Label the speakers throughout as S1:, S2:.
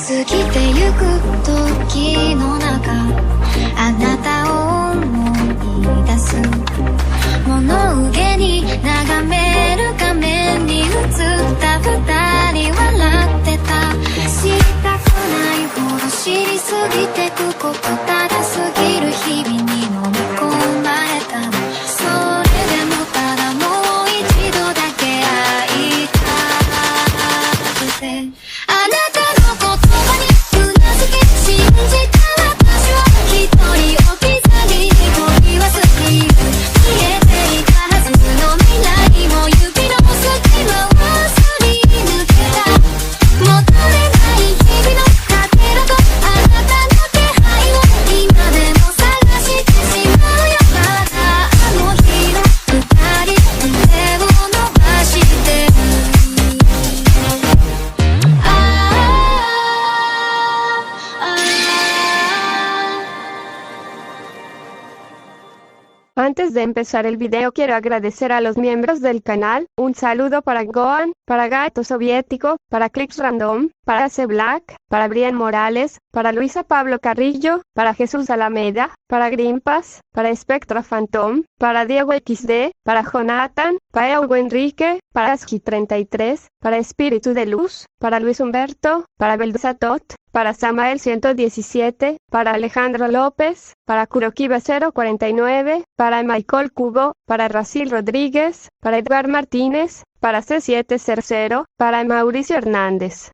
S1: 過ぎてゆく時の中あなたを思い出す物憂げに眺める画面に映った二人笑ってた知りたくないほど知りすぎてくことただ過ぎる日々に飲み込まれたのそれでもただもう一度だけ会いたくてあなたの言葉にうなずき信じた私は一人置き去りに取り忘れている見えていたはずの未来も指の隙間をすり抜けた求めない日々のかけらとあなたの気配を今でも探してしまうよまだあの日の二人手を伸ばしてる
S2: Antes de empezar el video quiero agradecer a los miembros del canal, un saludo para Gohan, para Gato Soviético, para Clips Random, para C Black, para Brian Morales, para Luisa Pablo Carrillo, para Jesús Alameda, para Grimpas, para Spectra Phantom, para Diego XD, para Jonathan, para Hugo Enrique, para Aski 33, para Espíritu de Luz, para Luis Humberto, para Beldusatot, para Samael 117, para Alejandro López, para Kurokiba 049, para Michael Cubo, para Racil Rodríguez, para Edgar Martínez, para C700, para Mauricio Hernández,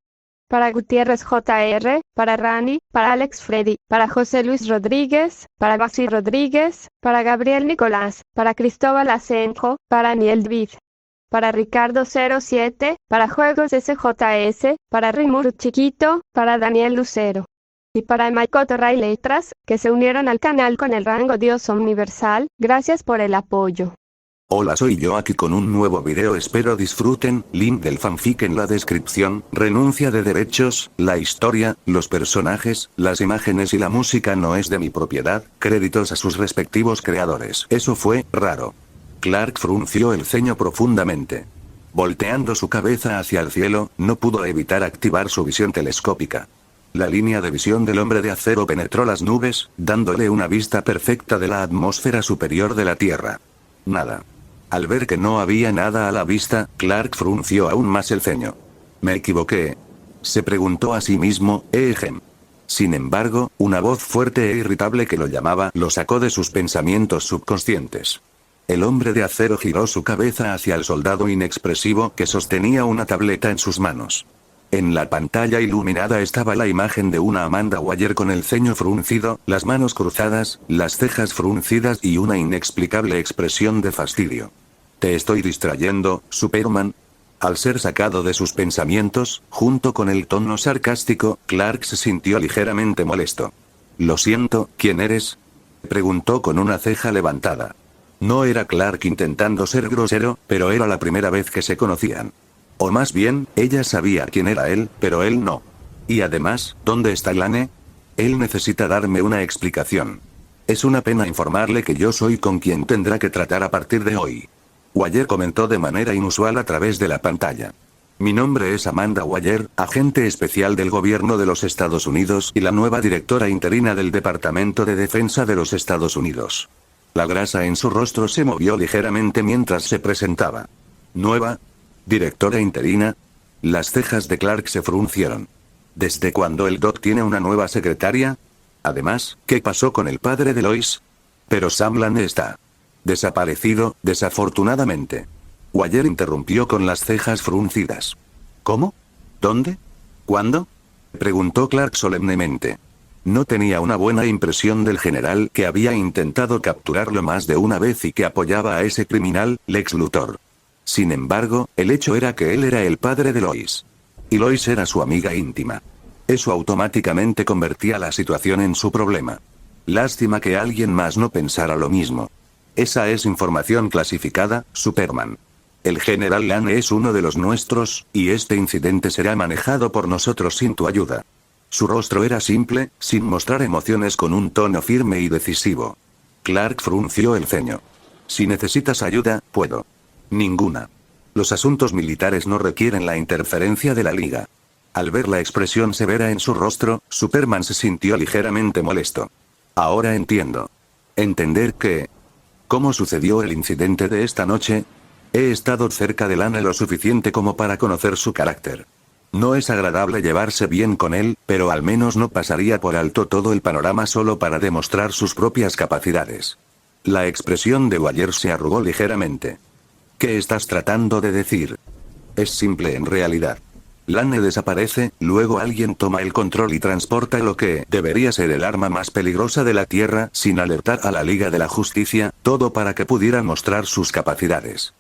S2: para Gutiérrez JR, para Rani, para Alex Freddy, para José Luis Rodríguez, para Basi Rodríguez, para Gabriel Nicolás, para Cristóbal Asenjo, para Aniel Dvid, para Ricardo 07, para Juegos SJS, para Rimuru Chiquito, para Daniel Lucero. Y para Maikoto Ray Letras, que se unieron al canal con el rango Dios Universal, gracias por el apoyo.
S3: Hola, soy yo aquí con un nuevo video, espero disfruten, link del fanfic en la descripción, renuncia de derechos, la historia, los personajes, las imágenes y la música no es de mi propiedad, créditos a sus respectivos creadores. Eso fue raro. Clark frunció el ceño profundamente. Volteando su cabeza hacia el cielo, no pudo evitar activar su visión telescópica. La línea de visión del hombre de acero penetró las nubes, dándole una vista perfecta de la atmósfera superior de la Tierra. Nada. Al ver que no había nada a la vista, Clark frunció aún más el ceño. ¿Me equivoqué?, se preguntó a sí mismo, ejem. Sin embargo, una voz fuerte e irritable que lo llamaba lo sacó de sus pensamientos subconscientes. El hombre de acero giró su cabeza hacia el soldado inexpresivo que sostenía una tableta en sus manos. En la pantalla iluminada estaba la imagen de una Amanda Waller con el ceño fruncido, las manos cruzadas, las cejas fruncidas y una inexplicable expresión de fastidio. ¿Te estoy distrayendo, Superman? Al ser sacado de sus pensamientos, junto con el tono sarcástico, Clark se sintió ligeramente molesto. Lo siento, ¿quién eres?, preguntó con una ceja levantada. No era Clark intentando ser grosero, pero era la primera vez que se conocían. O más bien, ella sabía quién era él, pero él no. Y además, ¿dónde está Lane? Él necesita darme una explicación. Es una pena informarle que yo soy con quien tendrá que tratar a partir de hoy. Waller comentó de manera inusual a través de la pantalla. Mi nombre es Amanda Waller, agente especial del gobierno de los Estados Unidos y la nueva directora interina del Departamento de Defensa de los Estados Unidos. La grasa en su rostro se movió ligeramente mientras se presentaba. ¿Nueva directora interina? Las cejas de Clark se fruncieron. ¿Desde cuándo el Doc tiene una nueva secretaria? Además, ¿qué pasó con el padre de Lois? Pero Sam Lane está desaparecido, desafortunadamente. Waller interrumpió con las cejas fruncidas. ¿Cómo? ¿Dónde? ¿Cuándo?, preguntó Clark solemnemente. No tenía una buena impresión del general que había intentado capturarlo más de una vez y que apoyaba a ese criminal, Lex Luthor. Sin embargo, el hecho era que él era el padre de Lois. Y Lois era su amiga íntima. Eso automáticamente convertía la situación en su problema. Lástima que alguien más no pensara lo mismo. Esa es información clasificada, Superman. El general Lane es uno de los nuestros, y este incidente será manejado por nosotros sin tu ayuda. Su rostro era simple, sin mostrar emociones, con un tono firme y decisivo. Clark frunció el ceño. Si necesitas ayuda, puedo. Ninguna. Los asuntos militares no requieren la interferencia de la Liga. Al ver la expresión severa en su rostro, Superman se sintió ligeramente molesto. Ahora entiendo. Entender que... ¿Cómo sucedió el incidente de esta noche? He estado cerca de Lane lo suficiente como para conocer su carácter. No es agradable llevarse bien con él, pero al menos no pasaría por alto todo el panorama solo para demostrar sus propias capacidades. La expresión de Wire se arrugó ligeramente. ¿Qué estás tratando de decir? Es simple en realidad. Lane desaparece, luego alguien toma el control y transporta lo que debería ser el arma más peligrosa de la Tierra sin alertar a la Liga de la Justicia, todo para que pudieran mostrar sus capacidades.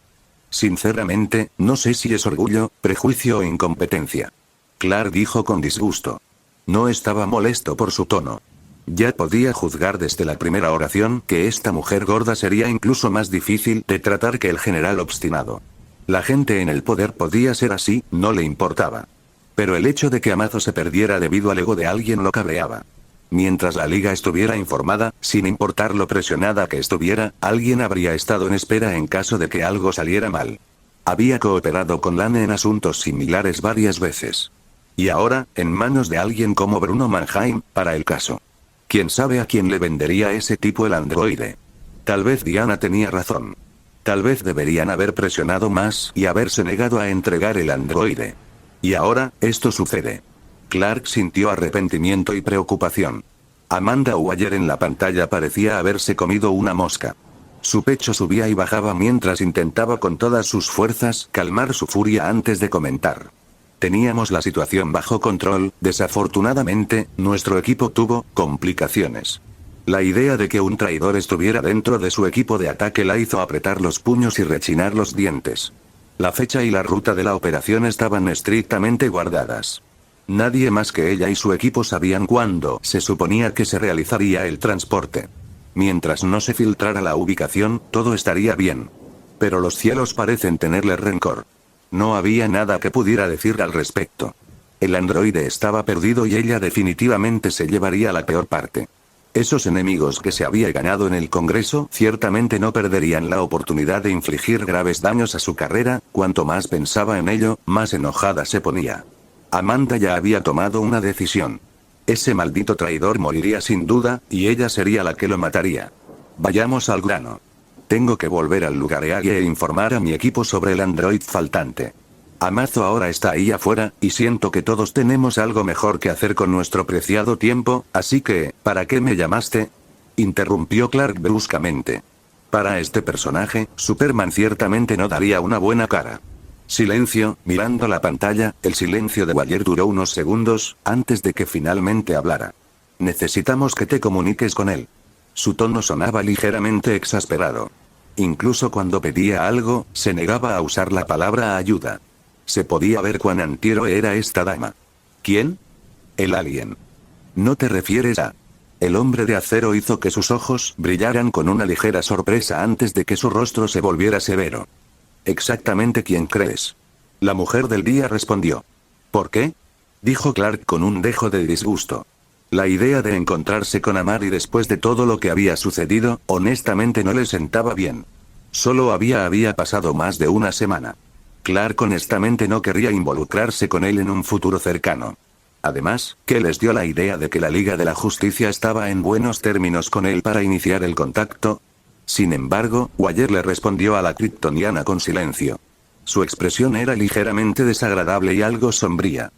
S3: Sinceramente, no sé si es orgullo, prejuicio o incompetencia. Clark dijo con disgusto. No estaba molesto por su tono. Ya podía juzgar desde la primera oración que esta mujer gorda sería incluso más difícil de tratar que el general obstinado. La gente en el poder podía ser así, no le importaba. Pero el hecho de que Amazo se perdiera debido al ego de alguien lo cabreaba. Mientras la liga estuviera informada, sin importar lo presionada que estuviera, alguien habría estado en espera en caso de que algo saliera mal. Había cooperado con Lane en asuntos similares varias veces. Y ahora, en manos de alguien como Bruno Mannheim, para el caso. ¿Quién sabe a quién le vendería ese tipo el androide? Tal vez Diana tenía razón. Tal vez deberían haber presionado más y haberse negado a entregar el androide. Y ahora, esto sucede. Clark sintió arrepentimiento y preocupación. Amanda Waller en la pantalla parecía haberse comido una mosca. Su pecho subía y bajaba mientras intentaba con todas sus fuerzas calmar su furia antes de comentar. Teníamos la situación bajo control, desafortunadamente, nuestro equipo tuvo complicaciones. La idea de que un traidor estuviera dentro de su equipo de ataque la hizo apretar los puños y rechinar los dientes. La fecha y la ruta de la operación estaban estrictamente guardadas. Nadie más que ella y su equipo sabían cuándo se suponía que se realizaría el transporte. Mientras no se filtrara la ubicación, todo estaría bien. Pero los cielos parecen tenerle rencor. No había nada que pudiera decir al respecto. El androide estaba perdido y ella definitivamente se llevaría la peor parte. Esos enemigos que se había ganado en el Congreso ciertamente no perderían la oportunidad de infligir graves daños a su carrera. Cuanto más pensaba en ello, más enojada se ponía. Amanda ya había tomado una decisión. Ese maldito traidor moriría sin duda, y ella sería la que lo mataría. Vayamos al grano. Tengo que volver al lugar e informar a mi equipo sobre el android faltante. Amazo ahora está ahí afuera, y siento que todos tenemos algo mejor que hacer con nuestro preciado tiempo, así que, ¿para qué me llamaste? Interrumpió Clark bruscamente. Para este personaje, Superman ciertamente no daría una buena cara. Silencio, mirando la pantalla, el silencio de Waller duró unos segundos, antes de que finalmente hablara. Necesitamos que te comuniques con él. Su tono sonaba ligeramente exasperado. Incluso cuando pedía algo, se negaba a usar la palabra ayuda. Se podía ver cuán antiero era esta dama. ¿Quién? El alien. ¿No te refieres a...? El hombre de acero hizo que sus ojos brillaran con una ligera sorpresa antes de que su rostro se volviera severo. ¿Exactamente quién crees? La mujer del día respondió. ¿Por qué? Dijo Clark con un dejo de disgusto. La idea de encontrarse con Amari después de todo lo que había sucedido, honestamente no le sentaba bien. Solo había pasado más de una semana. Clark honestamente no querría involucrarse con él en un futuro cercano. Además, ¿qué les dio la idea de que la Liga de la Justicia estaba en buenos términos con él para iniciar el contacto? Sin embargo, Waller le respondió a la kryptoniana con silencio. Su expresión era ligeramente desagradable y algo sombría.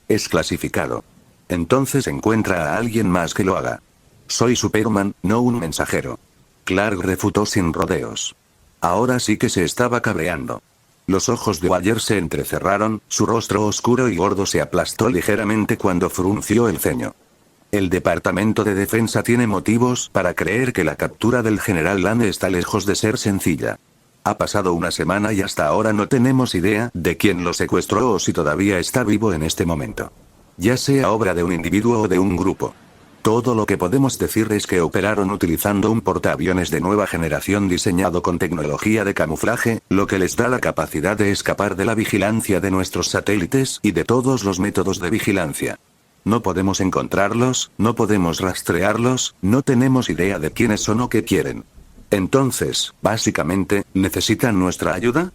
S3: Es clasificado. Entonces encuentra a alguien más que lo haga. Soy Superman, no un mensajero. Clark refutó sin rodeos. Ahora sí que se estaba cabreando. Los ojos de Waller se entrecerraron, su rostro oscuro y gordo se aplastó ligeramente cuando frunció el ceño. El Departamento de Defensa tiene motivos para creer que la captura del general Lane está lejos de ser sencilla. Ha pasado una semana y hasta ahora no tenemos idea de quién lo secuestró o si todavía está vivo en este momento. Ya sea obra de un individuo o de un grupo. Todo lo que podemos decir es que operaron utilizando un portaaviones de nueva generación diseñado con tecnología de camuflaje, lo que les da la capacidad de escapar de la vigilancia de nuestros satélites y de todos los métodos de vigilancia. No podemos encontrarlos, no podemos rastrearlos, no tenemos idea de quiénes son o qué quieren. Entonces, básicamente, ¿necesitan nuestra ayuda?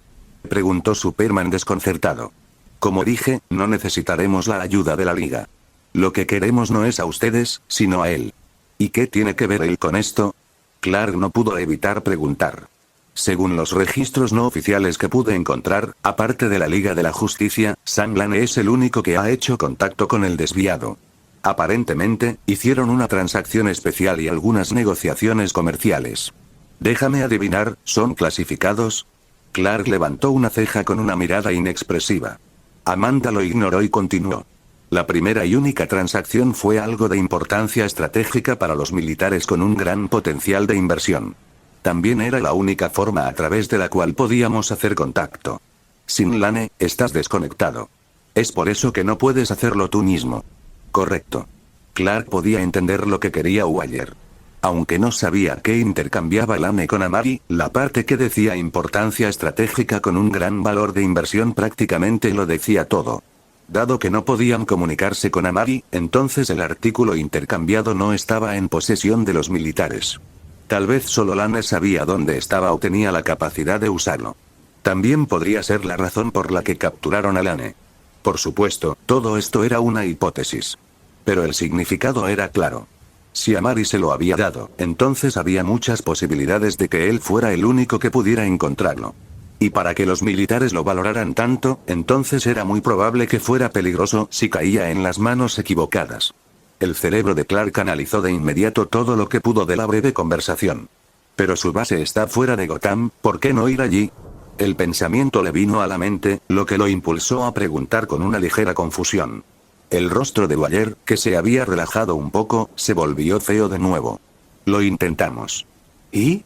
S3: Preguntó Superman desconcertado. Como dije, no necesitaremos la ayuda de la Liga. Lo que queremos no es a ustedes, sino a él. ¿Y qué tiene que ver él con esto? Clark no pudo evitar preguntar. Según los registros no oficiales que pude encontrar, aparte de la Liga de la Justicia, Sam Lane es el único que ha hecho contacto con el desviado. Aparentemente, hicieron una transacción especial y algunas negociaciones comerciales. Déjame adivinar, ¿son clasificados? Clark levantó una ceja con una mirada inexpresiva. Amanda lo ignoró y continuó. La primera y única transacción fue algo de importancia estratégica para los militares con un gran potencial de inversión. También era la única forma a través de la cual podíamos hacer contacto. Sin Lane, estás desconectado. Es por eso que no puedes hacerlo tú mismo. Correcto. Clark podía entender lo que quería Waller. Aunque no sabía qué intercambiaba Lane con Amari, la parte que decía importancia estratégica con un gran valor de inversión prácticamente lo decía todo. Dado que no podían comunicarse con Amari, entonces el artículo intercambiado no estaba en posesión de los militares. Tal vez solo Lane sabía dónde estaba o tenía la capacidad de usarlo. También podría ser la razón por la que capturaron a Lane. Por supuesto, todo esto era una hipótesis. Pero el significado era claro. Si Amari se lo había dado, entonces había muchas posibilidades de que él fuera el único que pudiera encontrarlo. Y para que los militares lo valoraran tanto, entonces era muy probable que fuera peligroso si caía en las manos equivocadas. El cerebro de Clark analizó de inmediato todo lo que pudo de la breve conversación. Pero su base está fuera de Gotham, ¿por qué no ir allí? El pensamiento le vino a la mente, lo que lo impulsó a preguntar con una ligera confusión. El rostro de Waller, que se había relajado un poco, se volvió feo de nuevo. Lo intentamos. ¿Y?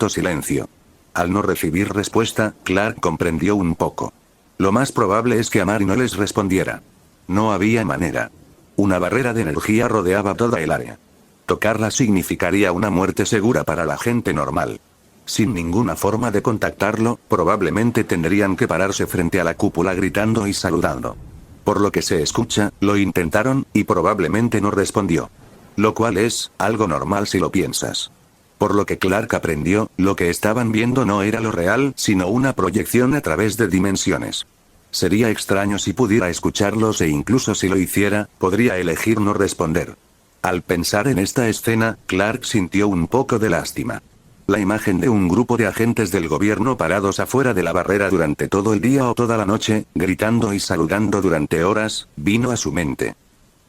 S3: Silencio. Al no recibir respuesta, Clark comprendió un poco. Lo más probable es que Amari no les respondiera. No había manera. Una barrera de energía rodeaba toda el área. Tocarla significaría una muerte segura para la gente normal. Sin ninguna forma de contactarlo, probablemente tendrían que pararse frente a la cúpula gritando y saludando. Por lo que se escucha, lo intentaron, y probablemente no respondió. Lo cual es, algo normal si lo piensas. Por lo que Clark aprendió, lo que estaban viendo no era lo real, sino una proyección a través de dimensiones. Sería extraño si pudiera escucharlos e incluso si lo hiciera, podría elegir no responder. Al pensar en esta escena, Clark sintió un poco de lástima. La imagen de un grupo de agentes del gobierno parados afuera de la barrera durante todo el día o toda la noche, gritando y saludando durante horas, vino a su mente.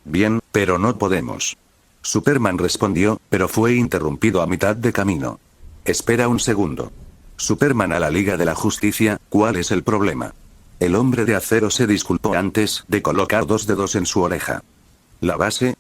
S3: Bien, pero no podemos. Superman respondió, pero fue interrumpido a mitad de camino. Espera un segundo. Superman a la Liga de la Justicia, ¿cuál es el problema? El hombre de acero se disculpó antes de colocar 2 dedos en su oreja. ¿La base?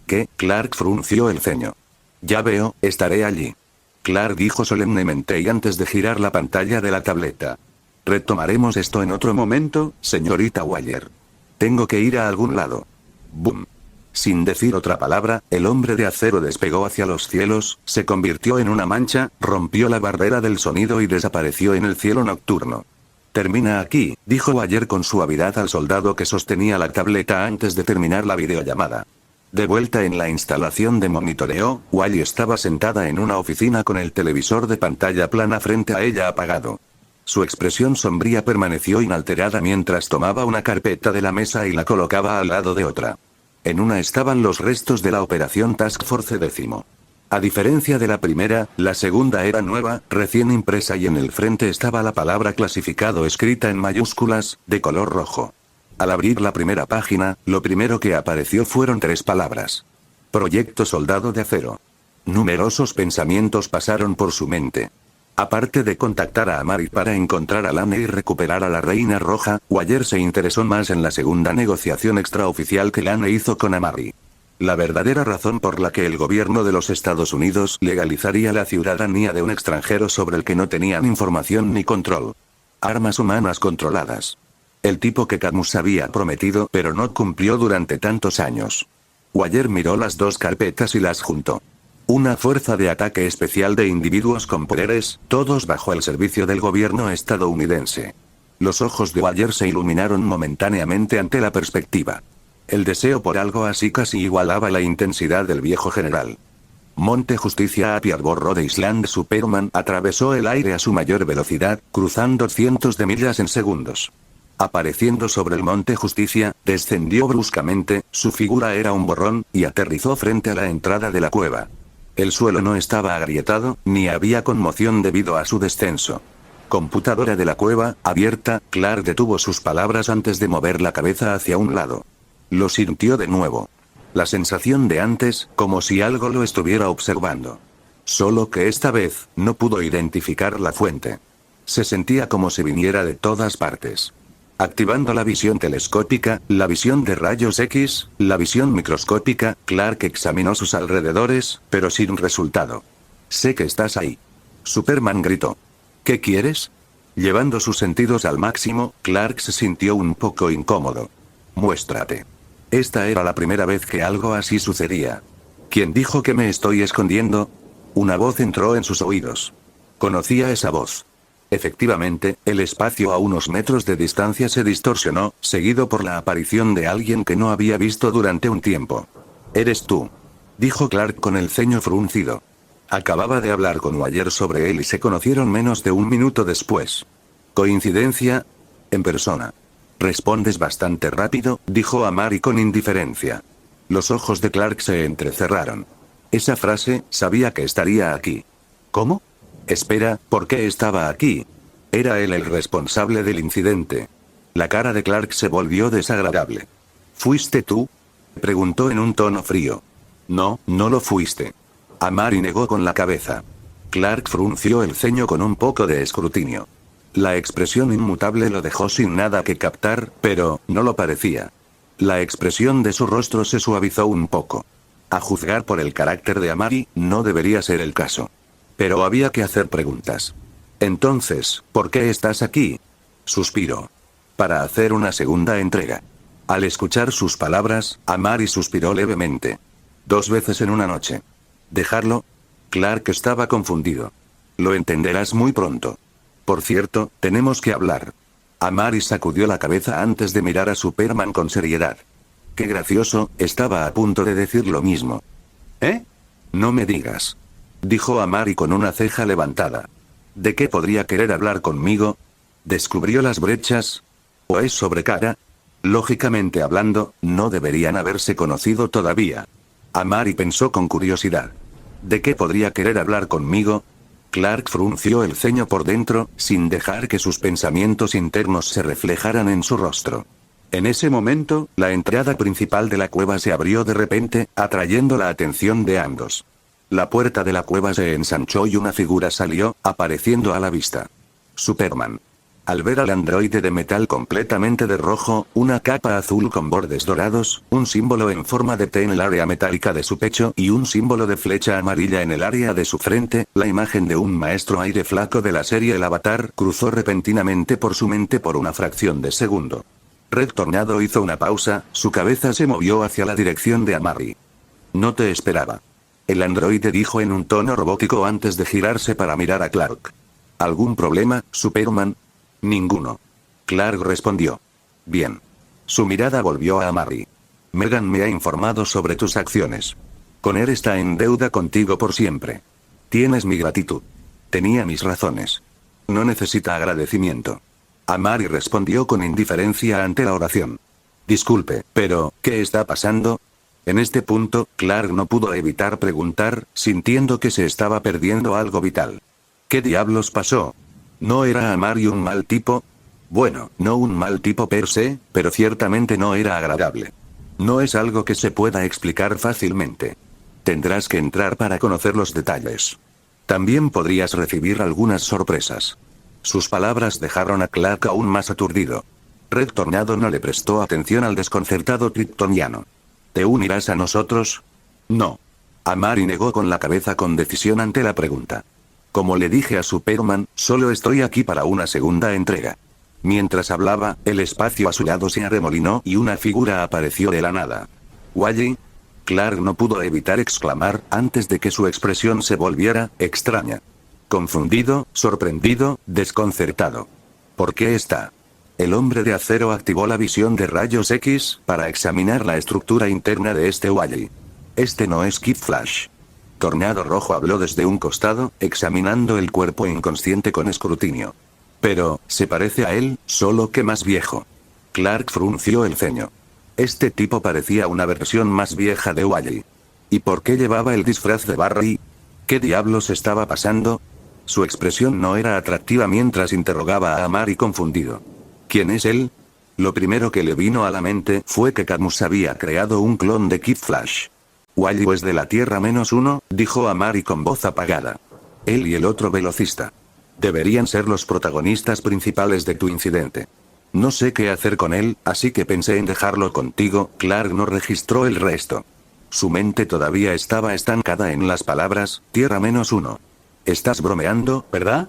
S3: ¿Qué? Clark frunció el ceño. Ya veo, estaré allí. Clark dijo solemnemente y antes de girar la pantalla de la tableta. Retomaremos esto en otro momento, señorita Waller. Tengo que ir a algún lado. Boom. Sin decir otra palabra, el hombre de acero despegó hacia los cielos, se convirtió en una mancha, rompió la barrera del sonido y desapareció en el cielo nocturno. Termina aquí, dijo Waller con suavidad al soldado que sostenía la tableta antes de terminar la videollamada. De vuelta en la instalación de monitoreo, Wally estaba sentada en una oficina con el televisor de pantalla plana frente a ella apagado. Su expresión sombría permaneció inalterada mientras tomaba una carpeta de la mesa y la colocaba al lado de otra. En una estaban los restos de la operación Task Force 10. A diferencia de la primera, la segunda era nueva, recién impresa y en el frente estaba la palabra clasificado escrita en mayúsculas, de color rojo. Al abrir la primera página, lo primero que apareció fueron 3 palabras. Proyecto Soldado de Acero. Numerosos pensamientos pasaron por su mente. Aparte de contactar a Amari para encontrar a Lane y recuperar a la Reina Roja, Waller se interesó más en la segunda negociación extraoficial que Lane hizo con Amari. La verdadera razón por la que el gobierno de los Estados Unidos legalizaría la ciudadanía de un extranjero sobre el que no tenían información ni control. Armas humanas controladas. El tipo que Camus había prometido pero no cumplió durante tantos años. Waller miró las 2 carpetas y las juntó. Una fuerza de ataque especial de individuos con poderes, todos bajo el servicio del gobierno estadounidense. Los ojos de Waller se iluminaron momentáneamente ante la perspectiva. El deseo por algo así casi igualaba la intensidad del viejo general. Monte Justicia Happy Arbor Road Island. Superman atravesó el aire a su mayor velocidad, cruzando cientos de millas en segundos. apareciendo sobre el monte Justicia, descendió bruscamente, su figura era un borrón, y aterrizó frente a la entrada de la cueva. El suelo no estaba agrietado, ni había conmoción debido a su descenso. Computadora de la cueva, abierta, Clark detuvo sus palabras antes de mover la cabeza hacia un lado. Lo sintió de nuevo. La sensación de antes, como si algo lo estuviera observando. Solo que esta vez, no pudo identificar la fuente. Se sentía como si viniera de todas partes. Activando la visión telescópica, la visión de rayos X, la visión microscópica, Clark examinó sus alrededores, pero sin resultado. «Sé que estás ahí». Superman gritó. «¿Qué quieres?». Llevando sus sentidos al máximo, Clark se sintió un poco incómodo. «Muéstrate». Esta era la primera vez que algo así sucedía. «¿Quién dijo que me estoy escondiendo?». Una voz entró en sus oídos. Conocía esa voz. Efectivamente, el espacio a unos metros de distancia se distorsionó, seguido por la aparición de alguien que no había visto durante un tiempo. «Eres tú», dijo Clark con el ceño fruncido. Acababa de hablar con Wire sobre él y se conocieron menos de un minuto después. ¿Coincidencia? En persona. Respondes bastante rápido, dijo Amari con indiferencia. Los ojos de Clark se entrecerraron. Esa frase, sabía que estaría aquí. ¿Cómo? Espera, ¿por qué estaba aquí? Era él el responsable del incidente. La cara de Clark se volvió desagradable. ¿Fuiste tú?, preguntó en un tono frío. No, no lo fuiste. Amari negó con la cabeza. Clark frunció el ceño con un poco de escrutinio. La expresión inmutable lo dejó sin nada que captar, pero no lo parecía. La expresión de su rostro se suavizó un poco. A juzgar por el carácter de Amari, no debería ser el caso. Pero había que hacer preguntas. Entonces, ¿por qué estás aquí? Suspiró. Para hacer una segunda entrega. Al escuchar sus palabras, Amari suspiró levemente. 2 veces en una noche. ¿Dejarlo? Clark estaba confundido. Lo entenderás muy pronto. Por cierto, tenemos que hablar. Amari sacudió la cabeza antes de mirar a Superman con seriedad. Qué gracioso, estaba a punto de decir lo mismo. ¿Eh? No me digas. Dijo Amari con una ceja levantada. ¿De qué podría querer hablar conmigo? ¿Descubrió las brechas? ¿O es sobre cara? Lógicamente hablando, no deberían haberse conocido todavía. Amari pensó con curiosidad. ¿De qué podría querer hablar conmigo? Clark frunció el ceño por dentro, sin dejar que sus pensamientos internos se reflejaran en su rostro. En ese momento, la entrada principal de la cueva se abrió de repente, atrayendo la atención de ambos. La puerta de la cueva se ensanchó y una figura salió, apareciendo a la vista. Superman. Al ver al androide de metal completamente de rojo, una capa azul con bordes dorados, un símbolo en forma de T en el área metálica de su pecho y un símbolo de flecha amarilla en el área de su frente, la imagen de un maestro aire flaco de la serie El Avatar cruzó repentinamente por su mente por una fracción de segundo. Red Tornado hizo una pausa, su cabeza se movió hacia la dirección de Amari. No te esperaba. El androide dijo en un tono robótico antes de girarse para mirar a Clark. ¿Algún problema, Superman? Ninguno. Clark respondió. Bien. Su mirada volvió a Amari. Megan me ha informado sobre tus acciones. Connor está en deuda contigo por siempre. Tienes mi gratitud. Tenía mis razones. No necesita agradecimiento. Amari respondió con indiferencia ante la oración. Disculpe, pero, ¿qué está pasando? En este punto, Clark no pudo evitar preguntar, sintiendo que se estaba perdiendo algo vital. ¿Qué diablos pasó? ¿No era Amari un mal tipo? Bueno, no un mal tipo per se, pero ciertamente no era agradable. No es algo que se pueda explicar fácilmente. Tendrás que entrar para conocer los detalles. También podrías recibir algunas sorpresas. Sus palabras dejaron a Clark aún más aturdido. Red Tornado no le prestó atención al desconcertado kryptoniano. ¿Te unirás a nosotros? No. Amari negó con la cabeza con decisión ante la pregunta. Como le dije a Superman, solo estoy aquí para una segunda entrega. Mientras hablaba, el espacio a su lado se arremolinó y una figura apareció de la nada. ¿Wally? Clark no pudo evitar exclamar, antes de que su expresión se volviera extraña. Confundido, sorprendido, desconcertado. ¿Por qué está? El hombre de acero activó la visión de rayos X, para examinar la estructura interna de este Wally. Este no es Kid Flash. Tornado Rojo habló desde un costado, examinando el cuerpo inconsciente con escrutinio. Pero, se parece a él, solo que más viejo. Clark frunció el ceño. Este tipo parecía una versión más vieja de Wally. ¿Y por qué llevaba el disfraz de Barry? ¿Qué diablos estaba pasando? Su expresión no era atractiva mientras interrogaba a Amari confundido. ¿Quién es él? Lo primero que le vino a la mente fue que Cadmus había creado un clon de Kid Flash. Wally es de la Tierra-1, dijo Amari con voz apagada. Él y el otro velocista. Deberían ser los protagonistas principales de tu incidente. No sé qué hacer con él, así que pensé en dejarlo contigo. Clark no registró el resto. Su mente todavía estaba estancada en las palabras, Tierra-1. ¿Estás bromeando, verdad?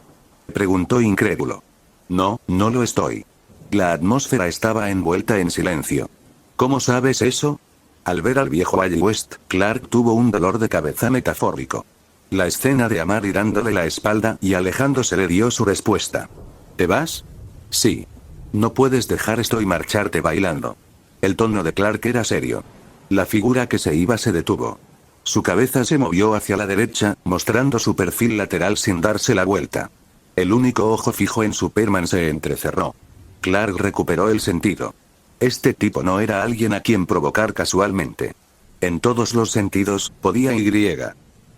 S3: Preguntó incrédulo. No, no lo estoy. La atmósfera estaba envuelta en silencio. ¿Cómo sabes eso? Al ver al viejo Wally West, Clark tuvo un dolor de cabeza metafórico. La escena de Amari dándole la espalda y alejándose le dio su respuesta. ¿Te vas? Sí. No puedes dejar esto y marcharte bailando. El tono de Clark era serio. La figura que se iba se detuvo. Su cabeza se movió hacia la derecha, mostrando su perfil lateral sin darse la vuelta. El único ojo fijo en Superman se entrecerró. Clark recuperó el sentido. Este tipo no era alguien a quien provocar casualmente. En todos los sentidos, podía y.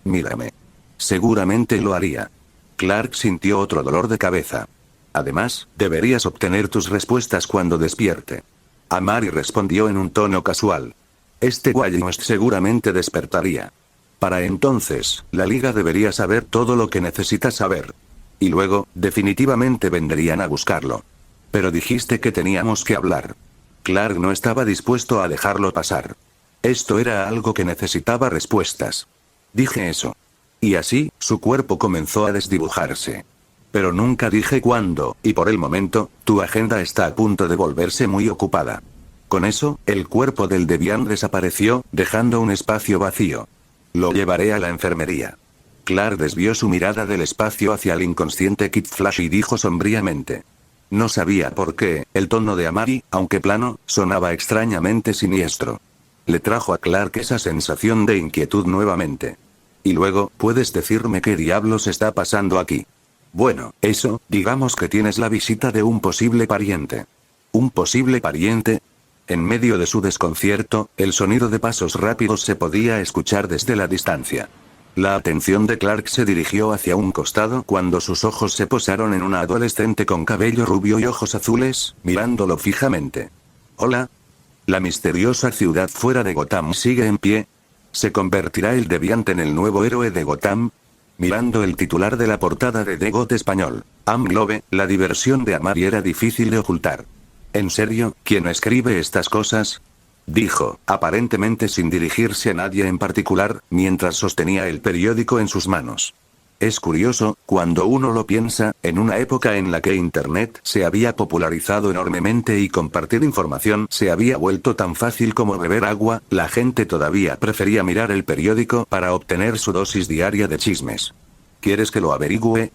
S3: Mírame. Seguramente lo haría. Clark sintió otro dolor de cabeza. Además, deberías obtener tus respuestas cuando despierte. Amari respondió en un tono casual. Este Wally West seguramente despertaría. Para entonces, la liga debería saber todo lo que necesita saber. Y luego, definitivamente vendrían a buscarlo. Pero dijiste que teníamos que hablar. Clark no estaba dispuesto a dejarlo pasar. Esto era algo que necesitaba respuestas. Dije eso. Y así, su cuerpo comenzó a desdibujarse. Pero nunca dije cuándo, y por el momento, tu agenda está a punto de volverse muy ocupada. Con eso, el cuerpo del Deviant desapareció, dejando un espacio vacío. Lo llevaré a la enfermería. Clark desvió su mirada del espacio hacia el inconsciente Kid Flash y dijo sombríamente. No sabía por qué, el tono de Amari, aunque plano, sonaba extrañamente siniestro. Le trajo a Clark esa sensación de inquietud nuevamente. Y luego, ¿puedes decirme qué diablos está pasando aquí? Bueno, eso, digamos que tienes la visita de un posible pariente. ¿Un posible pariente? En medio de su desconcierto, el sonido de pasos rápidos se podía escuchar desde la distancia. La atención de Clark se dirigió hacia un costado cuando sus ojos se posaron en una adolescente con cabello rubio y ojos azules, mirándolo fijamente. Hola. La misteriosa ciudad fuera de Gotham sigue en pie. ¿Se convertirá el Deviant en el nuevo héroe de Gotham? Mirando el titular de la portada de The God español, Am Globe, la diversión de Amari era difícil de ocultar. ¿En serio, quién escribe estas cosas? Dijo, aparentemente sin dirigirse a nadie en particular, mientras sostenía el periódico en sus manos. Es curioso, cuando uno lo piensa, en una época en la que Internet se había popularizado enormemente y compartir información se había vuelto tan fácil como beber agua, la gente todavía prefería mirar el periódico para obtener su dosis diaria de chismes. ¿Quieres que lo averigüe?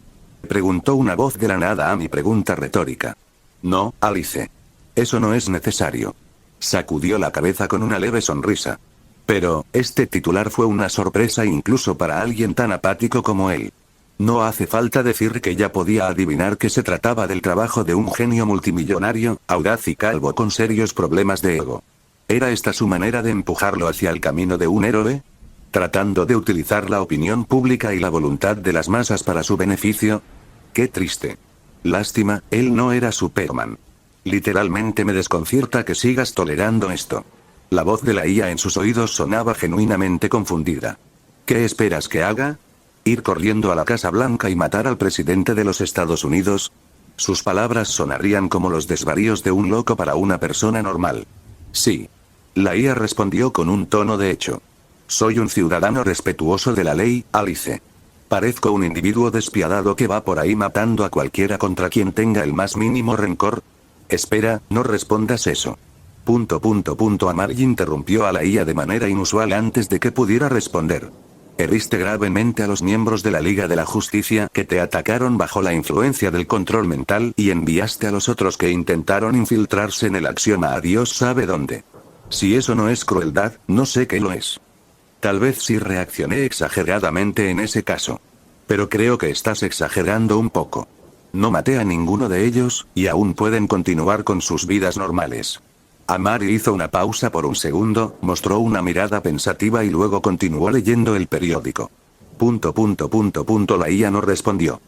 S3: Preguntó una voz de la nada a mi pregunta retórica. No, Alice. Eso no es necesario. Sacudió la cabeza con una leve sonrisa. Pero, este titular fue una sorpresa incluso para alguien tan apático como él. No hace falta decir que ya podía adivinar que se trataba del trabajo de un genio multimillonario, audaz y calvo con serios problemas de ego. ¿Era esta su manera de empujarlo hacia el camino de un héroe? ¿Tratando de utilizar la opinión pública y la voluntad de las masas para su beneficio? ¡Qué triste! Lástima, él no era Superman. Literalmente me desconcierta que sigas tolerando esto. La voz de la IA en sus oídos sonaba genuinamente confundida. ¿Qué esperas que haga? ¿Ir corriendo a la Casa Blanca y matar al presidente de los Estados Unidos? Sus palabras sonarían como los desvaríos de un loco para una persona normal. Sí. La IA respondió con un tono de hecho. Soy un ciudadano respetuoso de la ley, Alice. ¿Parezco un individuo despiadado que va por ahí matando a cualquiera contra quien tenga el más mínimo rencor? Espera, no respondas eso. Amari interrumpió a la IA de manera inusual antes de que pudiera responder. Heriste gravemente a los miembros de la Liga de la Justicia que te atacaron bajo la influencia del control mental y enviaste a los otros que intentaron infiltrarse en el axioma a Dios sabe dónde. Si eso no es crueldad, no sé qué lo es. Tal vez sí reaccioné exageradamente en ese caso. Pero creo que estás exagerando un poco. No maté a ninguno de ellos, y aún pueden continuar con sus vidas normales. Amari hizo una pausa por un segundo, mostró una mirada pensativa y luego continuó leyendo el periódico. La IA no respondió.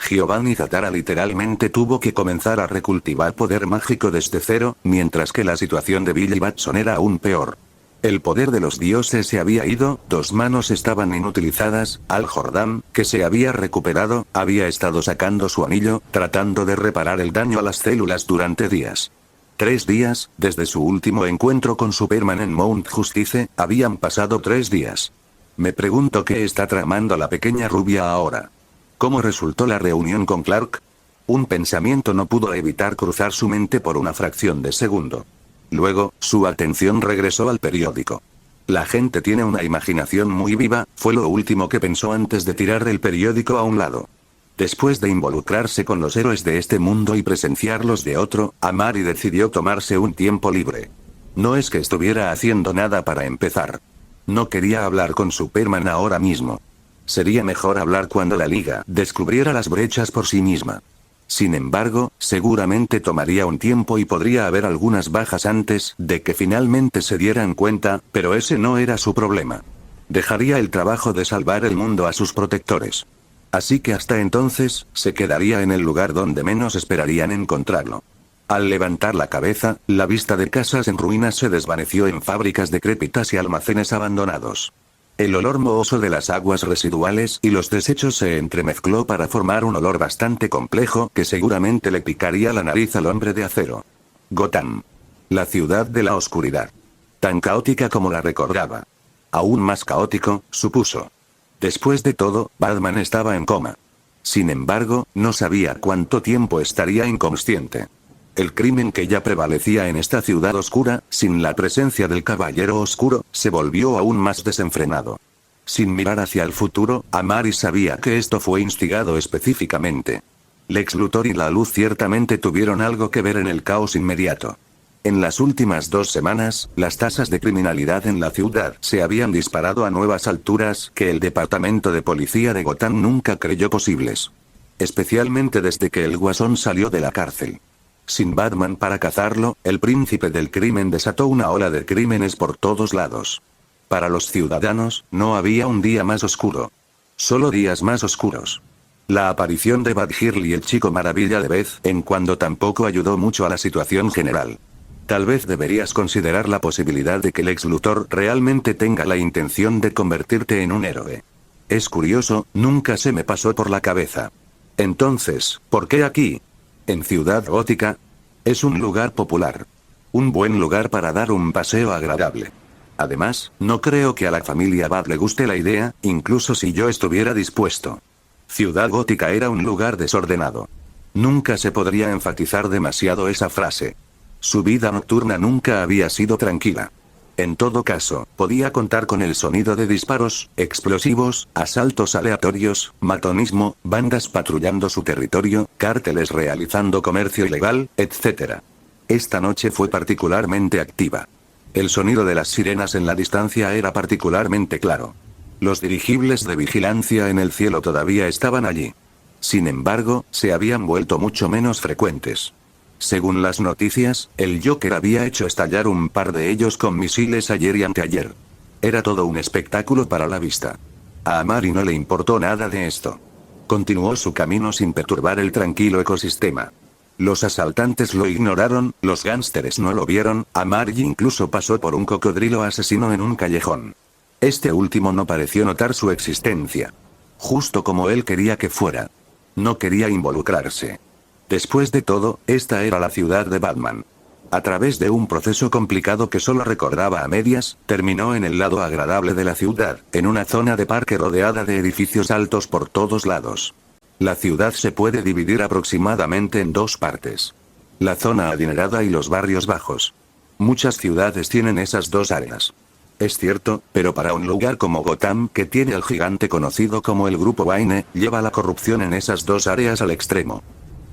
S3: Giovanni Zatara literalmente tuvo que comenzar a recultivar poder mágico desde cero, mientras que la situación de Billy Batson era aún peor. El poder de los dioses se había ido, 2 manos estaban inutilizadas, Al Jordan, que se había recuperado, había estado sacando su anillo, tratando de reparar el daño a las células durante días. 3 días, desde su último encuentro con Superman en Mount Justice, habían pasado 3 días. Me pregunto qué está tramando la pequeña rubia ahora. ¿Cómo resultó la reunión con Clark? Un pensamiento no pudo evitar cruzar su mente por una fracción de segundo. Luego, su atención regresó al periódico. La gente tiene una imaginación muy viva, fue lo último que pensó antes de tirar el periódico a un lado. Después de involucrarse con los héroes de este mundo y presenciarlos de otro, Amari decidió tomarse un tiempo libre. No es que estuviera haciendo nada para empezar. No quería hablar con Superman ahora mismo. Sería mejor hablar cuando la Liga descubriera las brechas por sí misma. Sin embargo, seguramente tomaría un tiempo y podría haber algunas bajas antes de que finalmente se dieran cuenta, pero ese no era su problema. Dejaría el trabajo de salvar el mundo a sus protectores. Así que hasta entonces, se quedaría en el lugar donde menos esperarían encontrarlo. Al levantar la cabeza, la vista de casas en ruinas se desvaneció en fábricas decrépitas y almacenes abandonados. El olor mohoso de las aguas residuales y los desechos se entremezcló para formar un olor bastante complejo que seguramente le picaría la nariz al hombre de acero. Gotham. La ciudad de la oscuridad. Tan caótica como la recordaba. Aún más caótico, supuso. Después de todo, Batman estaba en coma. Sin embargo, no sabía cuánto tiempo estaría inconsciente. El crimen que ya prevalecía en esta ciudad oscura, sin la presencia del Caballero Oscuro, se volvió aún más desenfrenado. Sin mirar hacia el futuro, Amari sabía que esto fue instigado específicamente. Lex Luthor y la Luz ciertamente tuvieron algo que ver en el caos inmediato. En las últimas 2 semanas, las tasas de criminalidad en la ciudad se habían disparado a nuevas alturas que el departamento de policía de Gotham nunca creyó posibles. Especialmente desde que el Guasón salió de la cárcel. Sin Batman para cazarlo, el príncipe del crimen desató una ola de crímenes por todos lados. Para los ciudadanos, no había un día más oscuro. Solo días más oscuros. La aparición de Badgirl y el Chico Maravilla de vez en cuando tampoco ayudó mucho a la situación general. Tal vez deberías considerar la posibilidad de que Lex Luthor realmente tenga la intención de convertirte en un héroe. Es curioso, nunca se me pasó por la cabeza. Entonces, ¿por qué aquí? En Ciudad Gótica. Es un lugar popular. Un buen lugar para dar un paseo agradable. Además, no creo que a la familia Bat le guste la idea, incluso si yo estuviera dispuesto. Ciudad Gótica era un lugar desordenado. Nunca se podría enfatizar demasiado esa frase. Su vida nocturna nunca había sido tranquila. En todo caso, podía contar con el sonido de disparos, explosivos, asaltos aleatorios, matonismo, bandas patrullando su territorio, cárteles realizando comercio ilegal, etc. Esta noche fue particularmente activa. El sonido de las sirenas en la distancia era particularmente claro. Los dirigibles de vigilancia en el cielo todavía estaban allí. Sin embargo, se habían vuelto mucho menos frecuentes. Según las noticias, el Joker había hecho estallar un par de ellos con misiles ayer y anteayer. Era todo un espectáculo para la vista. A Amari no le importó nada de esto. Continuó su camino sin perturbar el tranquilo ecosistema. Los asaltantes lo ignoraron, los gánsteres no lo vieron, Amari incluso pasó por un cocodrilo asesino en un callejón. Este último no pareció notar su existencia. Justo como él quería que fuera. No quería involucrarse. Después de todo, esta era la ciudad de Batman. A través de un proceso complicado que solo recordaba a medias, terminó en el lado agradable de la ciudad, en una zona de parque rodeada de edificios altos por todos lados. La ciudad se puede dividir aproximadamente en 2 partes. La zona adinerada y los barrios bajos. Muchas ciudades tienen esas 2 áreas. Es cierto, pero para un lugar como Gotham, que tiene al gigante conocido como el Grupo Wayne, lleva la corrupción en esas 2 áreas al extremo.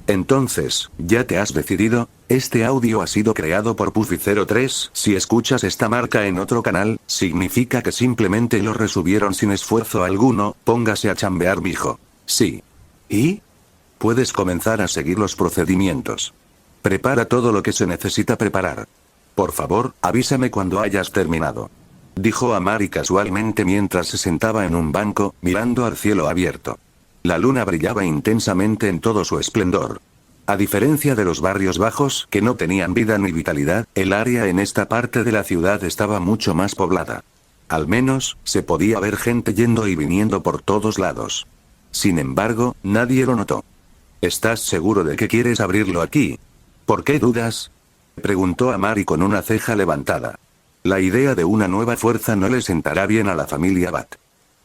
S3: Entonces, ¿ya te has decidido? Este audio ha sido creado por Puffy03, si escuchas esta marca en otro canal, significa que simplemente lo resubieron sin esfuerzo alguno, póngase a chambear mijo. Sí. ¿Y? Puedes comenzar a seguir los procedimientos. Prepara todo lo que se necesita preparar. Por favor, avísame cuando hayas terminado. Dijo Amari casualmente mientras se sentaba en un banco, mirando al cielo abierto. La luna brillaba intensamente en todo su esplendor. A diferencia de los barrios bajos, que no tenían vida ni vitalidad, el área en esta parte de la ciudad estaba mucho más poblada. Al menos, se podía ver gente yendo y viniendo por todos lados. Sin embargo, nadie lo notó. ¿Estás seguro de que quieres abrirlo aquí? ¿Por qué dudas? Preguntó Amari con una ceja levantada. La idea de una nueva fuerza no le sentará bien a la familia Bat.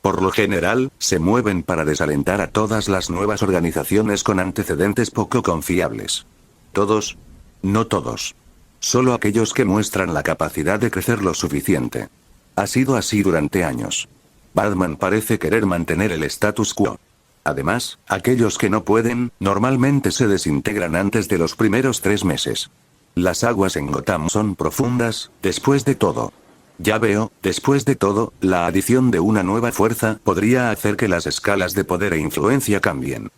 S3: Por lo general, se mueven para desalentar a todas las nuevas organizaciones con antecedentes poco confiables. ¿Todos? No todos. Solo aquellos que muestran la capacidad de crecer lo suficiente. Ha sido así durante años. Batman parece querer mantener el status quo. Además, aquellos que no pueden, normalmente se desintegran antes de los primeros 3 meses. Las aguas en Gotham son profundas, después de todo. Ya veo, después de todo, la adición de una nueva fuerza podría hacer que las escalas de poder e influencia cambien.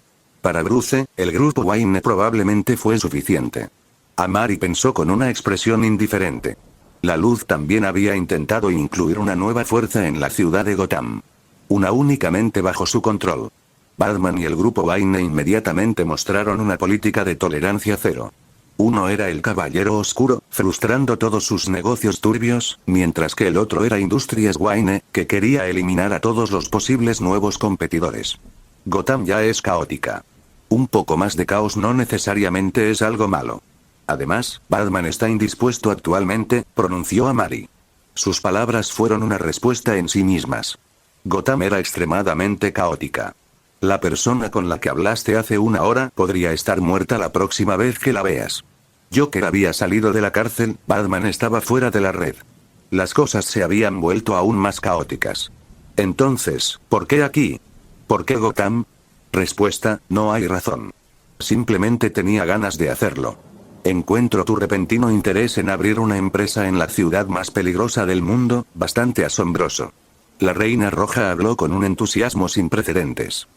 S3: Para Bruce, el grupo Wayne probablemente fue suficiente. Amari pensó con una expresión indiferente. La luz también había intentado incluir una nueva fuerza en la ciudad de Gotham. Una únicamente bajo su control. Batman y el grupo Wayne inmediatamente mostraron una política de tolerancia cero. Uno era el Caballero Oscuro, frustrando todos sus negocios turbios, mientras que el otro era Industrias Wayne, que quería eliminar a todos los posibles nuevos competidores. Gotham ya es caótica. Un poco más de caos no necesariamente es algo malo. Además, Batman está indispuesto actualmente, pronunció Amari. Sus palabras fueron una respuesta en sí mismas. Gotham era extremadamente caótica. La persona con la que hablaste hace una hora podría estar muerta la próxima vez que la veas. Joker había salido de la cárcel, Batman estaba fuera de la red. Las cosas se habían vuelto aún más caóticas. Entonces, ¿por qué aquí? ¿Por qué Gotham? Respuesta, no hay razón. Simplemente tenía ganas de hacerlo. Encuentro tu repentino interés en abrir una empresa en la ciudad más peligrosa del mundo, bastante asombroso. La Reina Roja habló con un entusiasmo sin precedentes.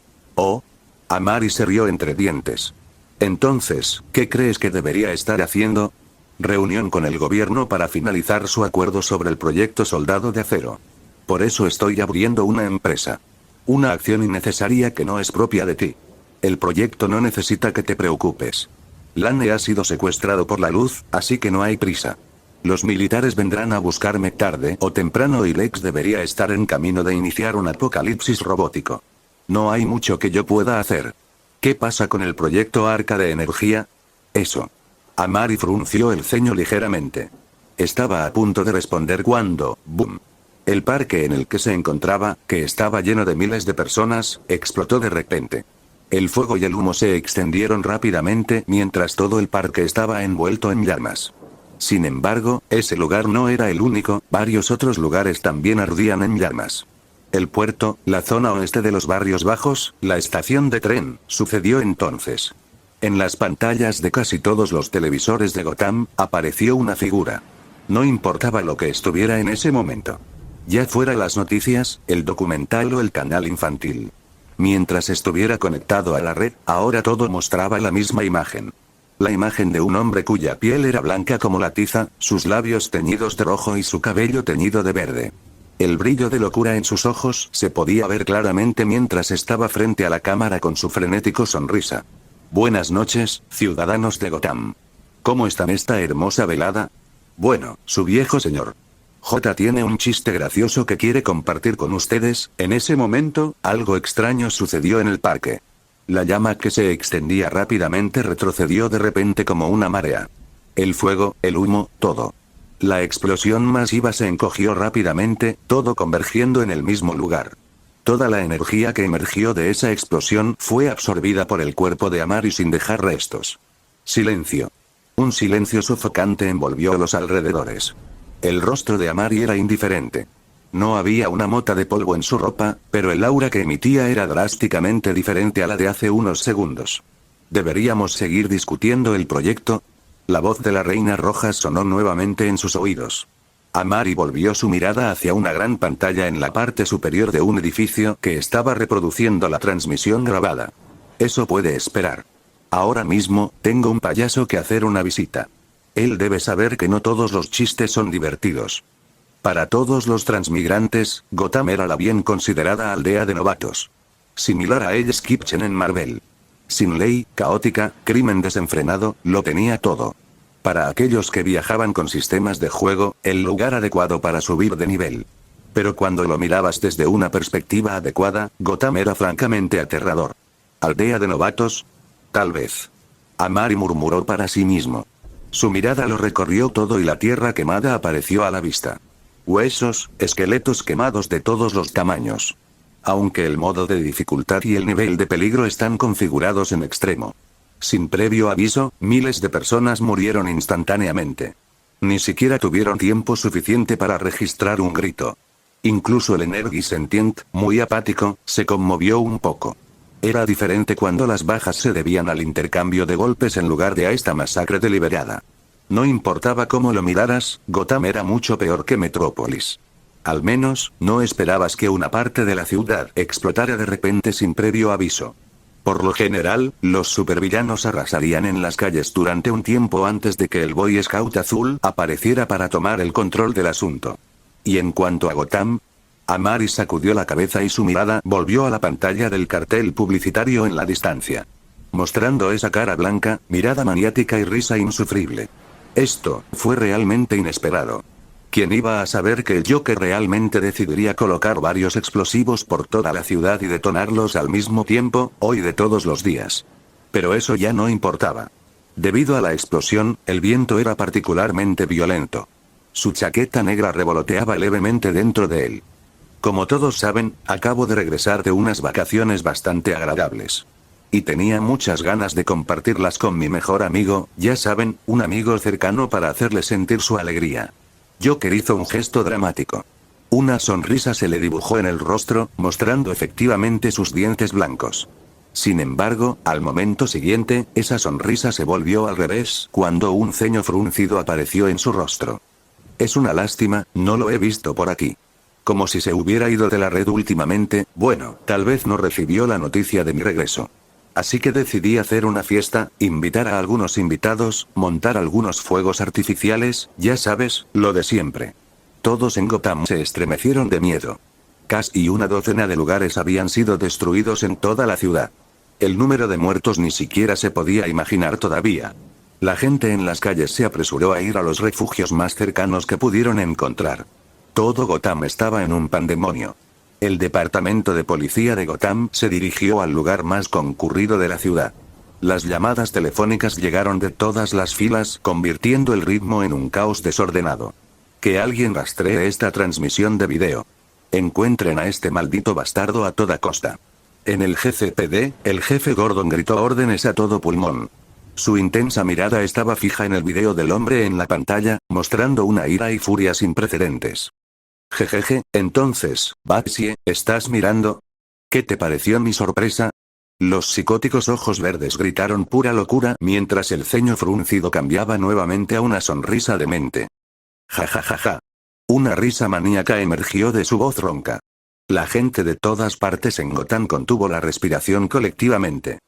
S3: Oh. Amari se rió entre dientes. Entonces, ¿qué crees que debería estar haciendo? Reunión con el gobierno para finalizar su acuerdo sobre el proyecto Soldado de Acero. Por eso estoy abriendo una empresa. Una acción innecesaria que no es propia de ti. El proyecto no necesita que te preocupes. Lane ha sido secuestrado por la luz, así que no hay prisa. Los militares vendrán a buscarme tarde o temprano y Lex debería estar en camino de iniciar un apocalipsis robótico. No hay mucho que yo pueda hacer. ¿Qué pasa con el proyecto Arca de Energía? Eso. Amari frunció el ceño ligeramente. Estaba a punto de responder cuando, ¡boom! El parque en el que se encontraba, que estaba lleno de miles de personas, explotó de repente. El fuego y el humo se extendieron rápidamente mientras todo el parque estaba envuelto en llamas. Sin embargo, ese lugar no era el único, varios otros lugares también ardían en llamas. El puerto, la zona oeste de los barrios bajos, la estación de tren, sucedió entonces. En las pantallas de casi todos los televisores de Gotham, apareció una figura. No importaba lo que estuviera en ese momento. Ya fuera las noticias, el documental o el canal infantil. Mientras estuviera conectado a la red, ahora todo mostraba la misma imagen. La imagen de un hombre cuya piel era blanca como la tiza, sus labios teñidos de rojo y su cabello teñido de verde. El brillo de locura en sus ojos se podía ver claramente mientras estaba frente a la cámara con su frenético sonrisa. Buenas noches, ciudadanos de Gotham. ¿Cómo están esta hermosa velada? Bueno, su viejo señor J tiene un chiste gracioso que quiere compartir con ustedes. En ese momento, algo extraño sucedió en el parque. La llama que se extendía rápidamente retrocedió de repente como una marea. El fuego, el humo, todo. La explosión masiva se encogió rápidamente, todo convergiendo en el mismo lugar. Toda la energía que emergió de esa explosión fue absorbida por el cuerpo de Amari sin dejar restos. Silencio. Un silencio sofocante envolvió los alrededores. El rostro de Amari era indiferente. No había una mota de polvo en su ropa, pero el aura que emitía era drásticamente diferente a la de hace unos segundos. ¿Deberíamos seguir discutiendo el proyecto? La voz de la Reina Roja sonó nuevamente en sus oídos. Amari volvió su mirada hacia una gran pantalla en la parte superior de un edificio que estaba reproduciendo la transmisión grabada. Eso puede esperar. Ahora mismo, tengo un payaso que hacer una visita. Él debe saber que no todos los chistes son divertidos. Para todos los transmigrantes, Gotham era la bien considerada aldea de novatos. Similar a Hell's Kitchen en Marvel. Sin ley, caótica, crimen desenfrenado, lo tenía todo. Para aquellos que viajaban con sistemas de juego, el lugar adecuado para subir de nivel. Pero cuando lo mirabas desde una perspectiva adecuada, Gotham era francamente aterrador. ¿Aldea de novatos? Tal vez. Amari murmuró para sí mismo. Su mirada lo recorrió todo y la tierra quemada apareció a la vista. Huesos, esqueletos quemados de todos los tamaños. Aunque el modo de dificultad y el nivel de peligro están configurados en extremo. Sin previo aviso, miles de personas murieron instantáneamente. Ni siquiera tuvieron tiempo suficiente para registrar un grito. Incluso el Energy Sentient, muy apático, se conmovió un poco. Era diferente cuando las bajas se debían al intercambio de golpes en lugar de a esta masacre deliberada. No importaba cómo lo miraras, Gotham era mucho peor que Metrópolis. Al menos, no esperabas que una parte de la ciudad explotara de repente sin previo aviso. Por lo general, los supervillanos arrasarían en las calles durante un tiempo antes de que el Boy Scout azul apareciera para tomar el control del asunto. Y en cuanto a Gotham, Amari sacudió la cabeza y su mirada volvió a la pantalla del cartel publicitario en la distancia. Mostrando esa cara blanca, mirada maniática y risa insufrible. Esto fue realmente inesperado. ¿Quién iba a saber que el Joker realmente decidiría colocar varios explosivos por toda la ciudad y detonarlos al mismo tiempo, hoy de todos los días? Pero eso ya no importaba. Debido a la explosión, el viento era particularmente violento. Su chaqueta negra revoloteaba levemente dentro de él. Como todos saben, acabo de regresar de unas vacaciones bastante agradables. Y tenía muchas ganas de compartirlas con mi mejor amigo, ya saben, un amigo cercano para hacerle sentir su alegría. Joker hizo un gesto dramático. Una sonrisa se le dibujó en el rostro, mostrando efectivamente sus dientes blancos. Sin embargo, al momento siguiente, esa sonrisa se volvió al revés, cuando un ceño fruncido apareció en su rostro. Es una lástima, no lo he visto por aquí. Como si se hubiera ido de la red últimamente, bueno, tal vez no recibió la noticia de mi regreso. Así que decidí hacer una fiesta, invitar a algunos invitados, montar algunos fuegos artificiales, ya sabes, lo de siempre. Todos en Gotham se estremecieron de miedo. Casi una docena de lugares habían sido destruidos en toda la ciudad. El número de muertos ni siquiera se podía imaginar todavía. La gente en las calles se apresuró a ir a los refugios más cercanos que pudieron encontrar. Todo Gotham estaba en un pandemonio. El departamento de policía de Gotham se dirigió al lugar más concurrido de la ciudad. Las llamadas telefónicas llegaron de todas las filas, convirtiendo el ritmo en un caos desordenado. Que alguien rastree esta transmisión de video. Encuentren a este maldito bastardo a toda costa. En el GCPD, el jefe Gordon gritó órdenes a todo pulmón. Su intensa mirada estaba fija en el video del hombre en la pantalla, mostrando una ira y furia sin precedentes. Jejeje, entonces, Batsy, ¿estás mirando? ¿Qué te pareció mi sorpresa? Los psicóticos ojos verdes gritaron pura locura mientras el ceño fruncido cambiaba nuevamente a una sonrisa demente. Ja. Una risa maníaca emergió de su voz ronca. La gente de todas partes en Gotham contuvo la respiración colectivamente.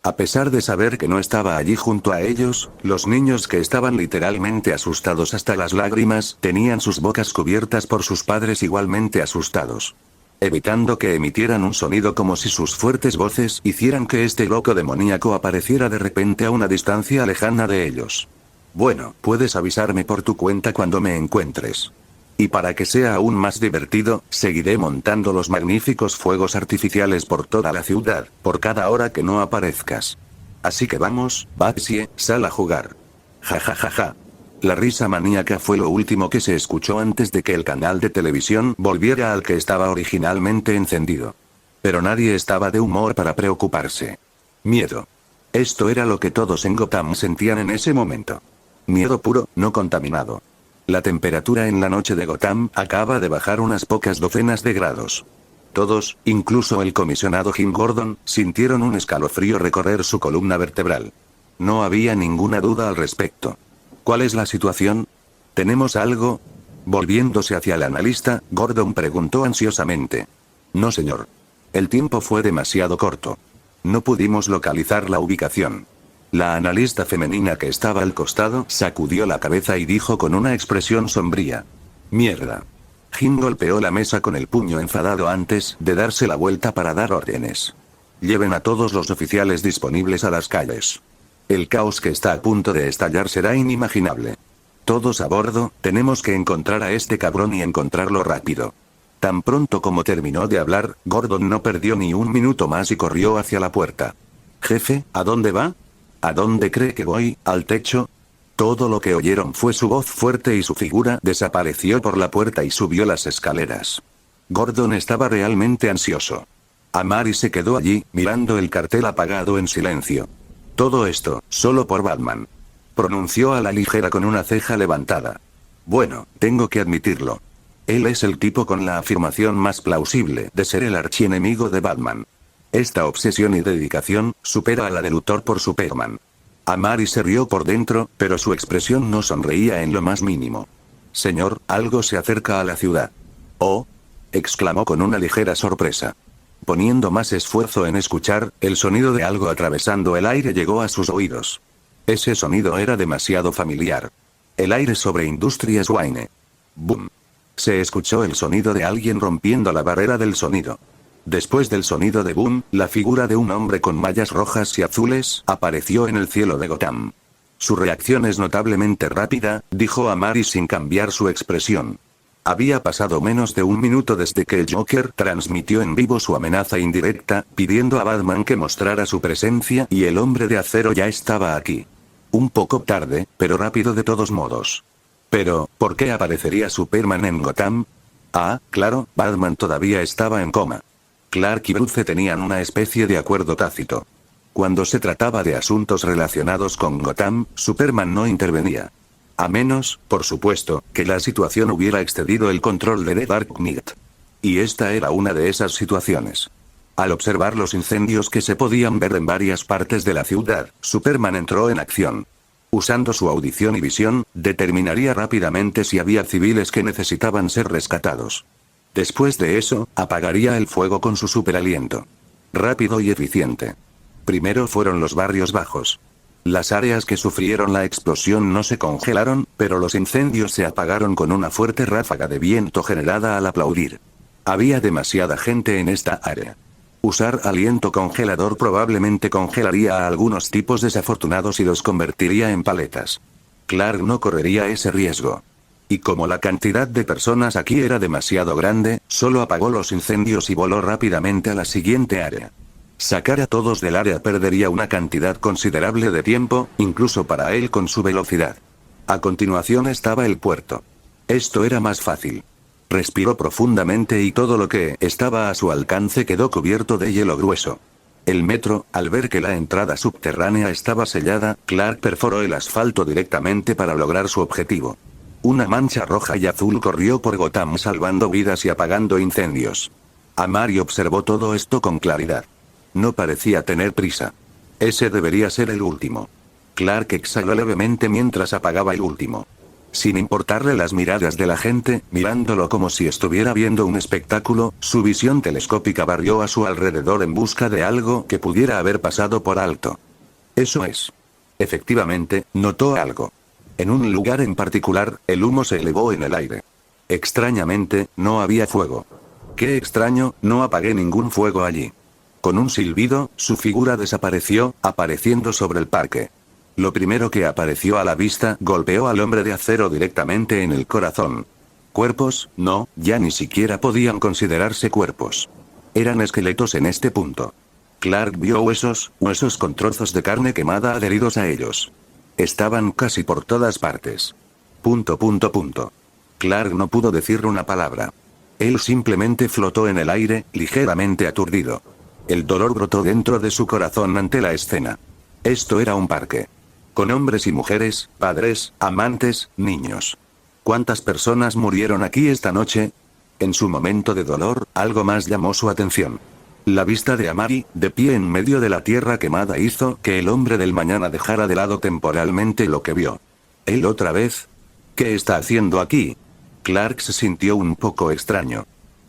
S3: A pesar de saber que no estaba allí junto a ellos, los niños que estaban literalmente asustados hasta las lágrimas tenían sus bocas cubiertas por sus padres igualmente asustados. Evitando que emitieran un sonido como si sus fuertes voces hicieran que este loco demoníaco apareciera de repente a una distancia lejana de ellos. Bueno, puedes avisarme por tu cuenta cuando me encuentres. Y para que sea aún más divertido, seguiré montando los magníficos fuegos artificiales por toda la ciudad, por cada hora que no aparezcas. Así que vamos, Batsy, sal a jugar. Ja. La risa maníaca fue lo último que se escuchó antes de que el canal de televisión volviera al que estaba originalmente encendido. Pero nadie estaba de humor para preocuparse. Miedo. Esto era lo que todos en Gotham sentían en ese momento. Miedo puro, no contaminado. La temperatura en la noche de Gotham acaba de bajar unas pocas docenas de grados. Todos, incluso el comisionado Jim Gordon, sintieron un escalofrío recorrer su columna vertebral. No había ninguna duda al respecto. ¿Cuál es la situación? ¿Tenemos algo? Volviéndose hacia el analista, Gordon preguntó ansiosamente. No, señor. El tiempo fue demasiado corto. No pudimos localizar la ubicación. La analista femenina que estaba al costado sacudió la cabeza y dijo con una expresión sombría: «Mierda». Jin golpeó la mesa con el puño enfadado antes de darse la vuelta para dar órdenes. «Lleven a todos los oficiales disponibles a las calles. El caos que está a punto de estallar será inimaginable. Todos a bordo, tenemos que encontrar a este cabrón y encontrarlo rápido». Tan pronto como terminó de hablar, Gordon no perdió ni un minuto más y corrió hacia la puerta. «Jefe, ¿a dónde va? ¿A dónde cree que voy? ¿Al techo?». Todo lo que oyeron fue su voz fuerte y su figura desapareció por la puerta y subió las escaleras. Gordon estaba realmente ansioso. Amari se quedó allí, mirando el cartel apagado en silencio. «Todo esto, solo por Batman», pronunció a la ligera con una ceja levantada. «Bueno, tengo que admitirlo. Él es el tipo con la afirmación más plausible de ser el archienemigo de Batman. Esta obsesión y dedicación supera a la de Luthor por Superman». Amari se rió por dentro, pero su expresión no sonreía en lo más mínimo. «Señor, algo se acerca a la ciudad». «Oh», exclamó con una ligera sorpresa. Poniendo más esfuerzo en escuchar, el sonido de algo atravesando el aire llegó a sus oídos. Ese sonido era demasiado familiar. El aire sobre Industrias Wayne. ¡Bum! Se escuchó el sonido de alguien rompiendo la barrera del sonido. Después del sonido de boom, la figura de un hombre con mallas rojas y azules apareció en el cielo de Gotham. «Su reacción es notablemente rápida», dijo Amari sin cambiar su expresión. Había pasado menos de un minuto desde que el Joker transmitió en vivo su amenaza indirecta, pidiendo a Batman que mostrara su presencia, y el Hombre de Acero ya estaba aquí. Un poco tarde, pero rápido de todos modos. Pero, ¿por qué aparecería Superman en Gotham? Ah, claro, Batman todavía estaba en coma. Clark y Bruce tenían una especie de acuerdo tácito. Cuando se trataba de asuntos relacionados con Gotham, Superman no intervenía. A menos, por supuesto, que la situación hubiera excedido el control de The Dark Knight. Y esta era una de esas situaciones. Al observar los incendios que se podían ver en varias partes de la ciudad, Superman entró en acción. Usando su audición y visión, determinaría rápidamente si había civiles que necesitaban ser rescatados. Después de eso, apagaría el fuego con su superaliento. Rápido y eficiente. Primero fueron los barrios bajos. Las áreas que sufrieron la explosión no se congelaron, pero los incendios se apagaron con una fuerte ráfaga de viento generada al aplaudir. Había demasiada gente en esta área. Usar aliento congelador probablemente congelaría a algunos tipos desafortunados y los convertiría en paletas. Clark no correría ese riesgo. Y como la cantidad de personas aquí era demasiado grande, solo apagó los incendios y voló rápidamente a la siguiente área. Sacar a todos del área perdería una cantidad considerable de tiempo, incluso para él con su velocidad. A continuación estaba el puerto. Esto era más fácil. Respiró profundamente y todo lo que estaba a su alcance quedó cubierto de hielo grueso. El metro, al ver que la entrada subterránea estaba sellada, Clark perforó el asfalto directamente para lograr su objetivo. Una mancha roja y azul corrió por Gotham salvando vidas y apagando incendios. Amari observó todo esto con claridad. No parecía tener prisa. Ese debería ser el último. Clark exhaló levemente mientras apagaba el último. Sin importarle las miradas de la gente, mirándolo como si estuviera viendo un espectáculo, su visión telescópica barrió a su alrededor en busca de algo que pudiera haber pasado por alto. Eso es. Efectivamente, notó algo. En un lugar en particular, el humo se elevó en el aire. Extrañamente, no había fuego. Qué extraño, no apagué ningún fuego allí. Con un silbido, su figura desapareció, apareciendo sobre el parque. Lo primero que apareció a la vista golpeó al Hombre de Acero directamente en el corazón. Cuerpos, no, ya ni siquiera podían considerarse cuerpos. Eran esqueletos en este punto. Clark vio huesos con trozos de carne quemada adheridos a ellos. Estaban casi por todas partes. Clark no pudo decir una palabra. Él simplemente flotó en el aire, ligeramente aturdido. El dolor brotó dentro de su corazón ante la escena. Esto era un parque. Con hombres y mujeres, padres, amantes, niños. ¿Cuántas personas murieron aquí esta noche? En su momento de dolor, algo más llamó su atención. La vista de Amari, de pie en medio de la tierra quemada, hizo que el hombre del mañana dejara de lado temporalmente lo que vio. ¿Él otra vez? ¿Qué está haciendo aquí? Clark se sintió un poco extraño.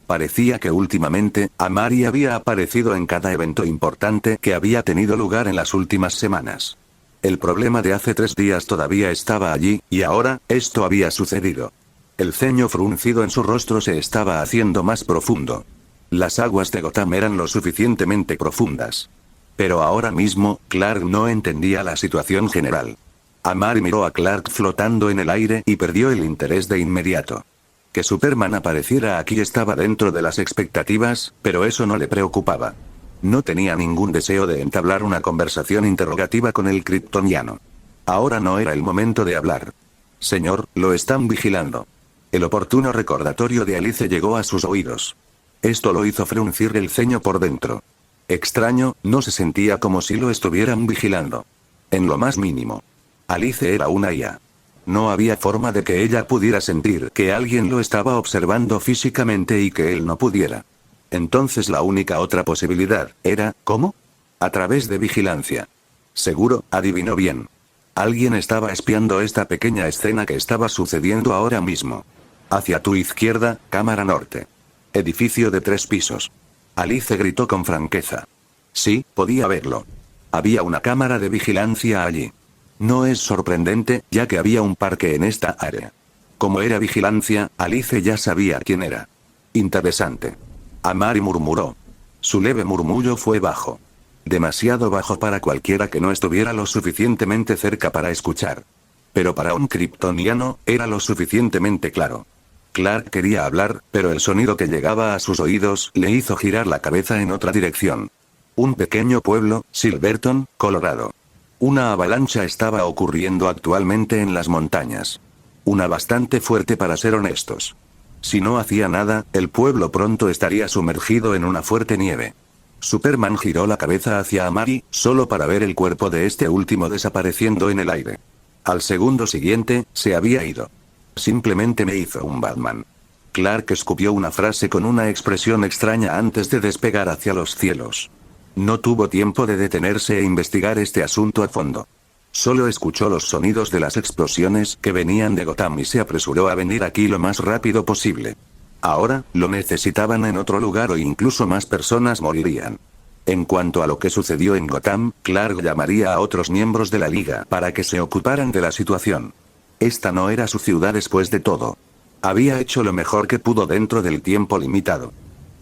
S3: Parecía que últimamente, Amari había aparecido en cada evento importante que había tenido lugar en las últimas semanas. El problema de hace 3 días todavía estaba allí, y ahora, esto había sucedido. El ceño fruncido en su rostro se estaba haciendo más profundo. Las aguas de Gotham eran lo suficientemente profundas. Pero ahora mismo, Clark no entendía la situación general. Amari miró a Clark flotando en el aire y perdió el interés de inmediato. Que Superman apareciera aquí estaba dentro de las expectativas, pero eso no le preocupaba. No tenía ningún deseo de entablar una conversación interrogativa con el kryptoniano. Ahora no era el momento de hablar. Señor, lo están vigilando. El oportuno recordatorio de Alice llegó a sus oídos. Esto lo hizo fruncir el ceño por dentro. Extraño, no se sentía como si lo estuvieran vigilando. En lo más mínimo. Alice era una IA. No había forma de que ella pudiera sentir que alguien lo estaba observando físicamente y que él no pudiera. Entonces la única otra posibilidad era, ¿cómo? A través de vigilancia. Seguro, adivinó bien. Alguien estaba espiando esta pequeña escena que estaba sucediendo ahora mismo. Hacia tu izquierda, cámara norte. Edificio de 3 pisos. Alice gritó con franqueza. Sí, podía verlo. Había una cámara de vigilancia allí. No es sorprendente, ya que había un parque en esta área. Como era vigilancia, Alice ya sabía quién era. Interesante. Amari murmuró. Su leve murmullo fue bajo. Demasiado bajo para cualquiera que no estuviera lo suficientemente cerca para escuchar. Pero para un kryptoniano, era lo suficientemente claro. Clark quería hablar, pero el sonido que llegaba a sus oídos le hizo girar la cabeza en otra dirección. Un pequeño pueblo, Silverton, Colorado. Una avalancha estaba ocurriendo actualmente en las montañas. Una bastante fuerte para ser honestos. Si no hacía nada, el pueblo pronto estaría sumergido en una fuerte nieve. Superman giró la cabeza hacia Amari, solo para ver el cuerpo de este último desapareciendo en el aire. Al segundo siguiente, se había ido. Simplemente me hizo un Batman. Clark escupió una frase con una expresión extraña antes de despegar hacia los cielos. No tuvo tiempo de detenerse e investigar este asunto a fondo. Solo escuchó los sonidos de las explosiones que venían de Gotham y se apresuró a venir aquí lo más rápido posible. Ahora, lo necesitaban en otro lugar o incluso más personas morirían. En cuanto a lo que sucedió en Gotham, Clark llamaría a otros miembros de la Liga para que se ocuparan de la situación. Esta no era su ciudad después de todo. Había hecho lo mejor que pudo dentro del tiempo limitado.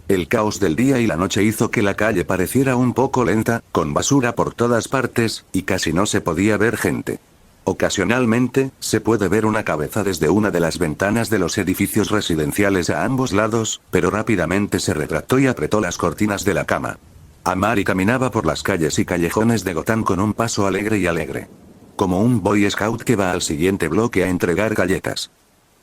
S3: El caos del día y la noche hizo que la calle pareciera un poco lenta, con basura por todas partes, y casi no se podía ver gente. Ocasionalmente, se puede ver una cabeza desde una de las ventanas de los edificios residenciales a ambos lados, pero rápidamente se retractó y apretó las cortinas de la cama. Amari caminaba por las calles y callejones de Gotham con un paso alegre. Como un Boy Scout que va al siguiente bloque a entregar galletas.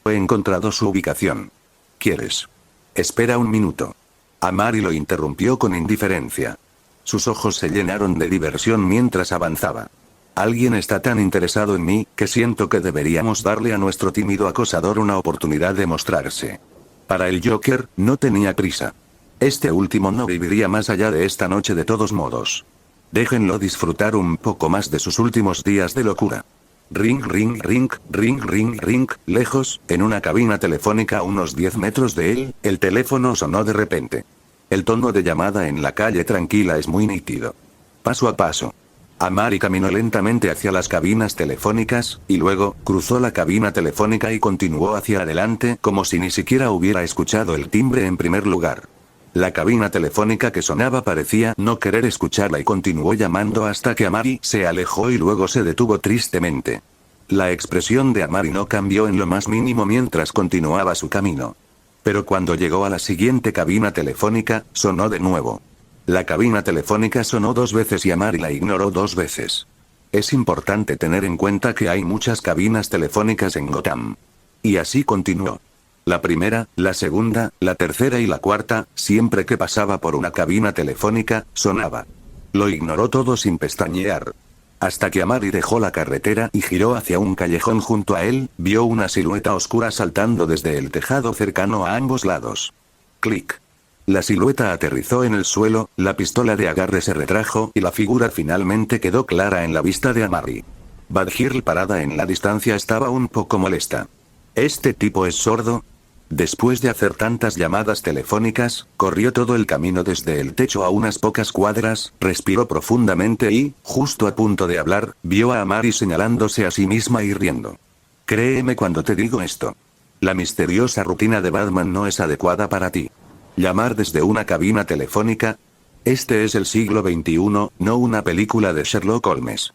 S3: He encontrado su ubicación. ¿Quieres? Espera un minuto. Amari lo interrumpió con indiferencia. Sus ojos se llenaron de diversión mientras avanzaba. Alguien está tan interesado en mí, que siento que deberíamos darle a nuestro tímido acosador una oportunidad de mostrarse. Para el Joker, no tenía prisa. Este último no viviría más allá de esta noche de todos modos. Déjenlo disfrutar un poco más de sus últimos días de locura. Ring, ring, ring, ring, ring, ring, lejos, en una cabina telefónica a unos 10 metros de él, el teléfono sonó de repente. El tono de llamada en la calle tranquila es muy nítido. Paso a paso. Amari caminó lentamente hacia las cabinas telefónicas, y luego, cruzó la cabina telefónica y continuó hacia adelante como si ni siquiera hubiera escuchado el timbre en primer lugar. La cabina telefónica que sonaba parecía no querer escucharla y continuó llamando hasta que Amari se alejó y luego se detuvo tristemente. La expresión de Amari no cambió en lo más mínimo mientras continuaba su camino. Pero cuando llegó a la siguiente cabina telefónica, sonó de nuevo. La cabina telefónica sonó 2 veces y Amari la ignoró 2 veces. Es importante tener en cuenta que hay muchas cabinas telefónicas en Gotham. Y así continuó. La primera, la segunda, la tercera y la cuarta, siempre que pasaba por una cabina telefónica, sonaba. Lo ignoró todo sin pestañear. Hasta que Amari dejó la carretera y giró hacia un callejón junto a él, vio una silueta oscura saltando desde el tejado cercano a ambos lados. Clic. La silueta aterrizó en el suelo, la pistola de agarre se retrajo y la figura finalmente quedó clara en la vista de Amari. Badgirl parada en la distancia estaba un poco molesta. ¿Este tipo es sordo? Después de hacer tantas llamadas telefónicas, corrió todo el camino desde el techo a unas pocas cuadras, respiró profundamente y, justo a punto de hablar, vio a Mary señalándose a sí misma y riendo. Créeme cuando te digo esto. La misteriosa rutina de Batman no es adecuada para ti. Llamar desde una cabina telefónica. Este es el siglo XXI, no una película de Sherlock Holmes.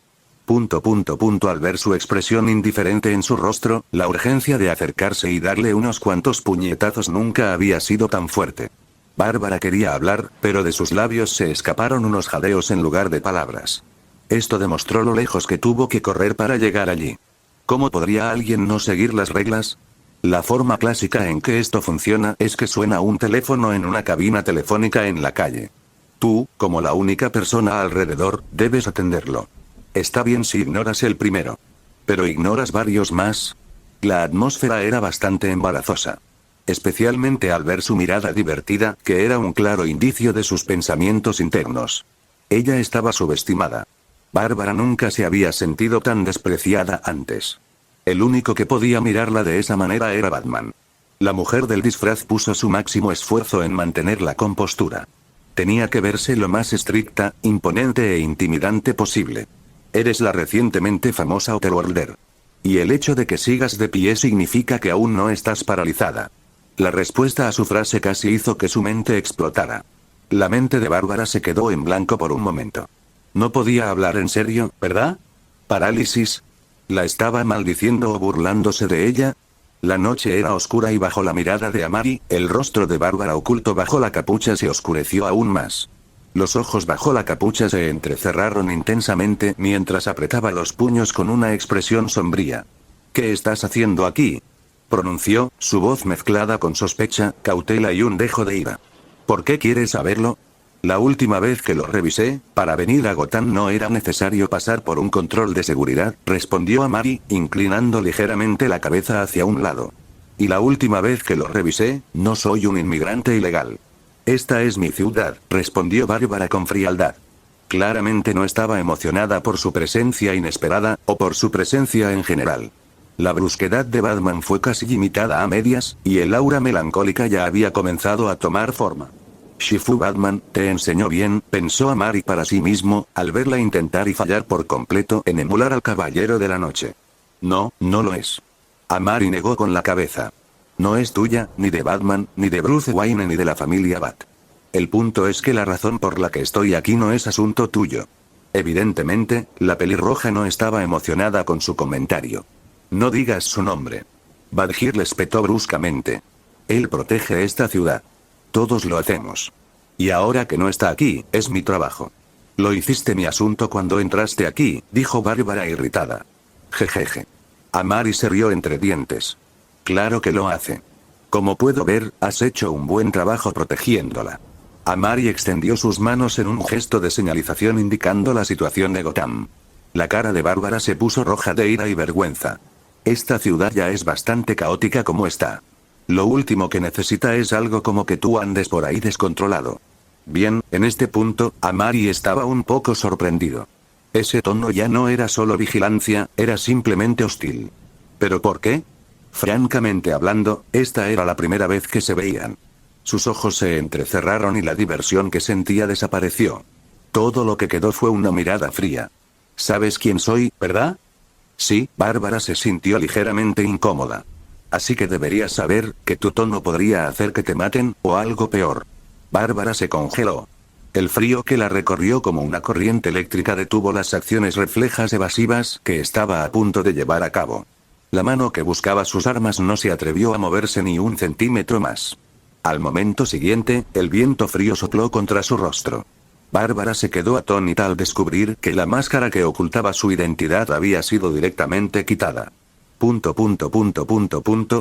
S3: Al ver su expresión indiferente en su rostro, la urgencia de acercarse y darle unos cuantos puñetazos nunca había sido tan fuerte. Bárbara quería hablar, pero de sus labios se escaparon unos jadeos en lugar de palabras. Esto demostró lo lejos que tuvo que correr para llegar allí. ¿Cómo podría alguien no seguir las reglas? La forma clásica en que esto funciona es que suena un teléfono en una cabina telefónica en la calle. Tú, como la única persona alrededor, debes atenderlo. Está bien si ignoras el primero. Pero ignoras varios más. La atmósfera era bastante embarazosa. Especialmente al ver su mirada divertida, que era un claro indicio de sus pensamientos internos. Ella estaba subestimada. Bárbara nunca se había sentido tan despreciada antes. El único que podía mirarla de esa manera era Batman. La mujer del disfraz puso su máximo esfuerzo en mantener la compostura. Tenía que verse lo más estricta, imponente e intimidante posible. Eres la recientemente famosa Otherworlder. Y el hecho de que sigas de pie significa que aún no estás paralizada. La respuesta a su frase casi hizo que su mente explotara. La mente de Bárbara se quedó en blanco por un momento. No podía hablar en serio, ¿verdad? ¿Parálisis? ¿La estaba maldiciendo o burlándose de ella? La noche era oscura y bajo la mirada de Amari, el rostro de Bárbara oculto bajo la capucha se oscureció aún más. Los ojos bajo la capucha se entrecerraron intensamente mientras apretaba los puños con una expresión sombría. ¿Qué estás haciendo aquí?, pronunció, su voz mezclada con sospecha, cautela y un dejo de ira. ¿Por qué quieres saberlo? La última vez que lo revisé, para venir a Gotham no era necesario pasar por un control de seguridad, respondió Amari, inclinando ligeramente la cabeza hacia un lado. Y la última vez que lo revisé, no soy un inmigrante ilegal. Esta es mi ciudad, respondió Bárbara con frialdad. Claramente no estaba emocionada por su presencia inesperada, o por su presencia en general. La brusquedad de Batman fue casi imitada a medias, y el aura melancólica ya había comenzado a tomar forma. Shifu Batman, te enseñó bien, pensó Amari para sí mismo, al verla intentar y fallar por completo en emular al Caballero de la Noche. No, no lo es. Amari negó con la cabeza. No es tuya, ni de Batman, ni de Bruce Wayne, ni de la familia Bat. El punto es que la razón por la que estoy aquí no es asunto tuyo. Evidentemente, la pelirroja no estaba emocionada con su comentario. No digas su nombre. Badger le espetó bruscamente. Él protege esta ciudad. Todos lo hacemos. Y ahora que no está aquí, es mi trabajo. Lo hiciste mi asunto cuando entraste aquí, dijo Bárbara irritada. Jejeje. Amari se rió entre dientes. Claro que lo hace. Como puedo ver, has hecho un buen trabajo protegiéndola. Amari extendió sus manos en un gesto de señalización indicando la situación de Gotham. La cara de Bárbara se puso roja de ira y vergüenza. Esta ciudad ya es bastante caótica como está. Lo último que necesita es algo como que tú andes por ahí descontrolado. Bien, en este punto, Amari estaba un poco sorprendido. Ese tono ya no era solo vigilancia, era simplemente hostil. ¿Pero por qué? Francamente hablando, esta era la primera vez que se veían. Sus ojos se entrecerraron y la diversión que sentía desapareció. Todo lo que quedó fue una mirada fría. ¿Sabes quién soy, verdad? Sí, Bárbara se sintió ligeramente incómoda. Así que deberías saber que tu tono podría hacer que te maten, o algo peor. Bárbara se congeló. El frío que la recorrió como una corriente eléctrica detuvo las acciones reflejas evasivas que estaba a punto de llevar a cabo. La mano que buscaba sus armas no se atrevió a moverse ni un centímetro más. Al momento siguiente, el viento frío sopló contra su rostro. Bárbara se quedó atónita al descubrir que la máscara que ocultaba su identidad había sido directamente quitada.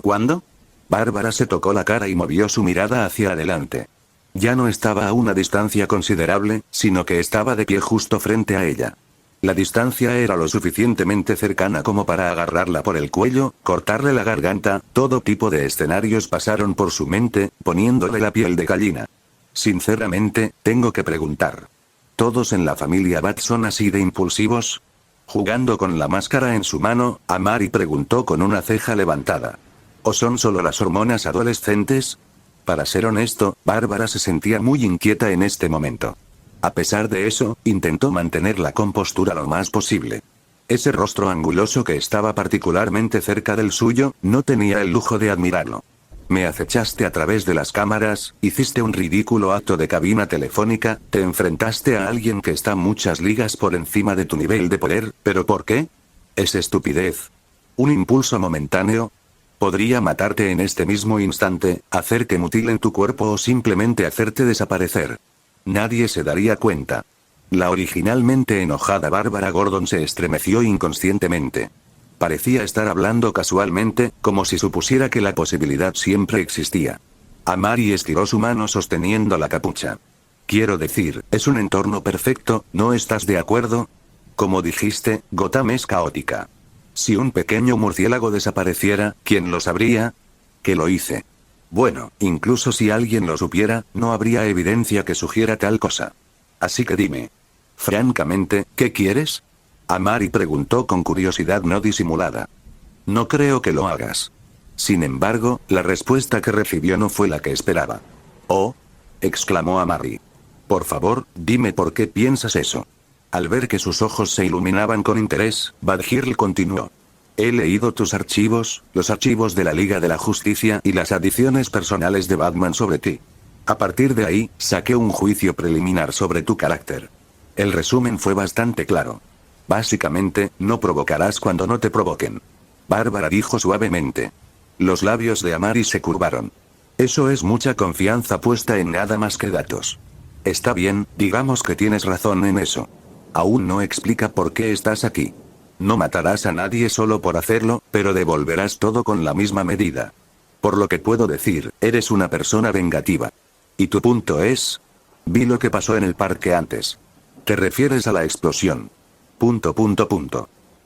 S3: ¿Cuándo? Bárbara se tocó la cara y movió su mirada hacia adelante. Ya no estaba a una distancia considerable, sino que estaba de pie justo frente a ella. La distancia era lo suficientemente cercana como para agarrarla por el cuello, cortarle la garganta, todo tipo de escenarios pasaron por su mente, poniéndole la piel de gallina. Sinceramente, tengo que preguntar. ¿Todos en la familia Bat son así de impulsivos? Jugando con la máscara en su mano, Amari preguntó con una ceja levantada. ¿O son solo las hormonas adolescentes? Para ser honesto, Bárbara se sentía muy inquieta en este momento. A pesar de eso, intentó mantener la compostura lo más posible. Ese rostro anguloso que estaba particularmente cerca del suyo, no tenía el lujo de admirarlo. Me acechaste a través de las cámaras, hiciste un ridículo acto de cabina telefónica, te enfrentaste a alguien que está muchas ligas por encima de tu nivel de poder, ¿pero por qué? ¿Es estupidez? ¿Un impulso momentáneo? Podría matarte en este mismo instante, hacer que mutilen tu cuerpo o simplemente hacerte desaparecer. Nadie se daría cuenta. La originalmente enojada Bárbara Gordon se estremeció inconscientemente. Parecía estar hablando casualmente, como si supusiera que la posibilidad siempre existía. Amari estiró su mano sosteniendo la capucha. Quiero decir, es un entorno perfecto, ¿no estás de acuerdo? Como dijiste, Gotham es caótica. Si un pequeño murciélago desapareciera, ¿quién lo sabría? Que lo hice. Bueno, incluso si alguien lo supiera, no habría evidencia que sugiera tal cosa. Así que dime. Francamente, ¿qué quieres? Amari preguntó con curiosidad no disimulada. No creo que lo hagas. Sin embargo, la respuesta que recibió no fue la que esperaba. «Oh», exclamó Amari. «Por favor, dime por qué piensas eso». Al ver que sus ojos se iluminaban con interés, Badgirl continuó. «He leído tus archivos, los archivos de la Liga de la Justicia y las adiciones personales de Batman sobre ti. A partir de ahí, saqué un juicio preliminar sobre tu carácter. El resumen fue bastante claro. Básicamente, no provocarás cuando no te provoquen». Bárbara dijo suavemente. Los labios de Amari se curvaron. Eso es mucha confianza puesta en nada más que datos. Está bien, digamos que tienes razón en eso. Aún no explica por qué estás aquí. No matarás a nadie solo por hacerlo, pero devolverás todo con la misma medida. Por lo que puedo decir, eres una persona vengativa. ¿Y tu punto es? Vi lo que pasó en el parque antes. ¿Te refieres a la explosión? ...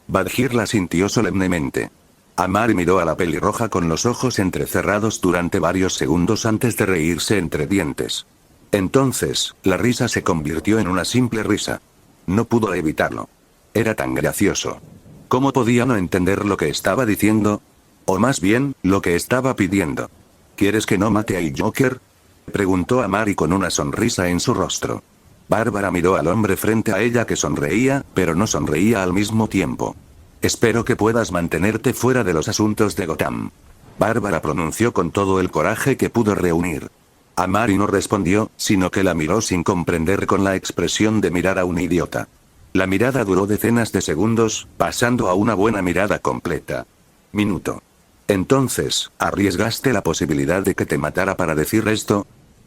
S3: Badgirl asintió solemnemente. Amari miró a la pelirroja con los ojos entrecerrados durante varios segundos antes de reírse entre dientes. Entonces, la risa se convirtió en una simple risa. No pudo evitarlo. Era tan gracioso. ¿Cómo podía no entender lo que estaba diciendo? O más bien, lo que estaba pidiendo. ¿Quieres que no mate al Joker?, preguntó Amari con una sonrisa en su rostro. Bárbara miró al hombre frente a ella que sonreía, pero no sonreía al mismo tiempo. Espero que puedas mantenerte fuera de los asuntos de Gotham. Bárbara pronunció con todo el coraje que pudo reunir. Amari no respondió, sino que la miró sin comprender con la expresión de mirar a un idiota. La mirada duró decenas de segundos, pasando a una buena mirada completa. Minuto. Entonces, ¿arriesgaste la posibilidad de que te matara para decir esto?,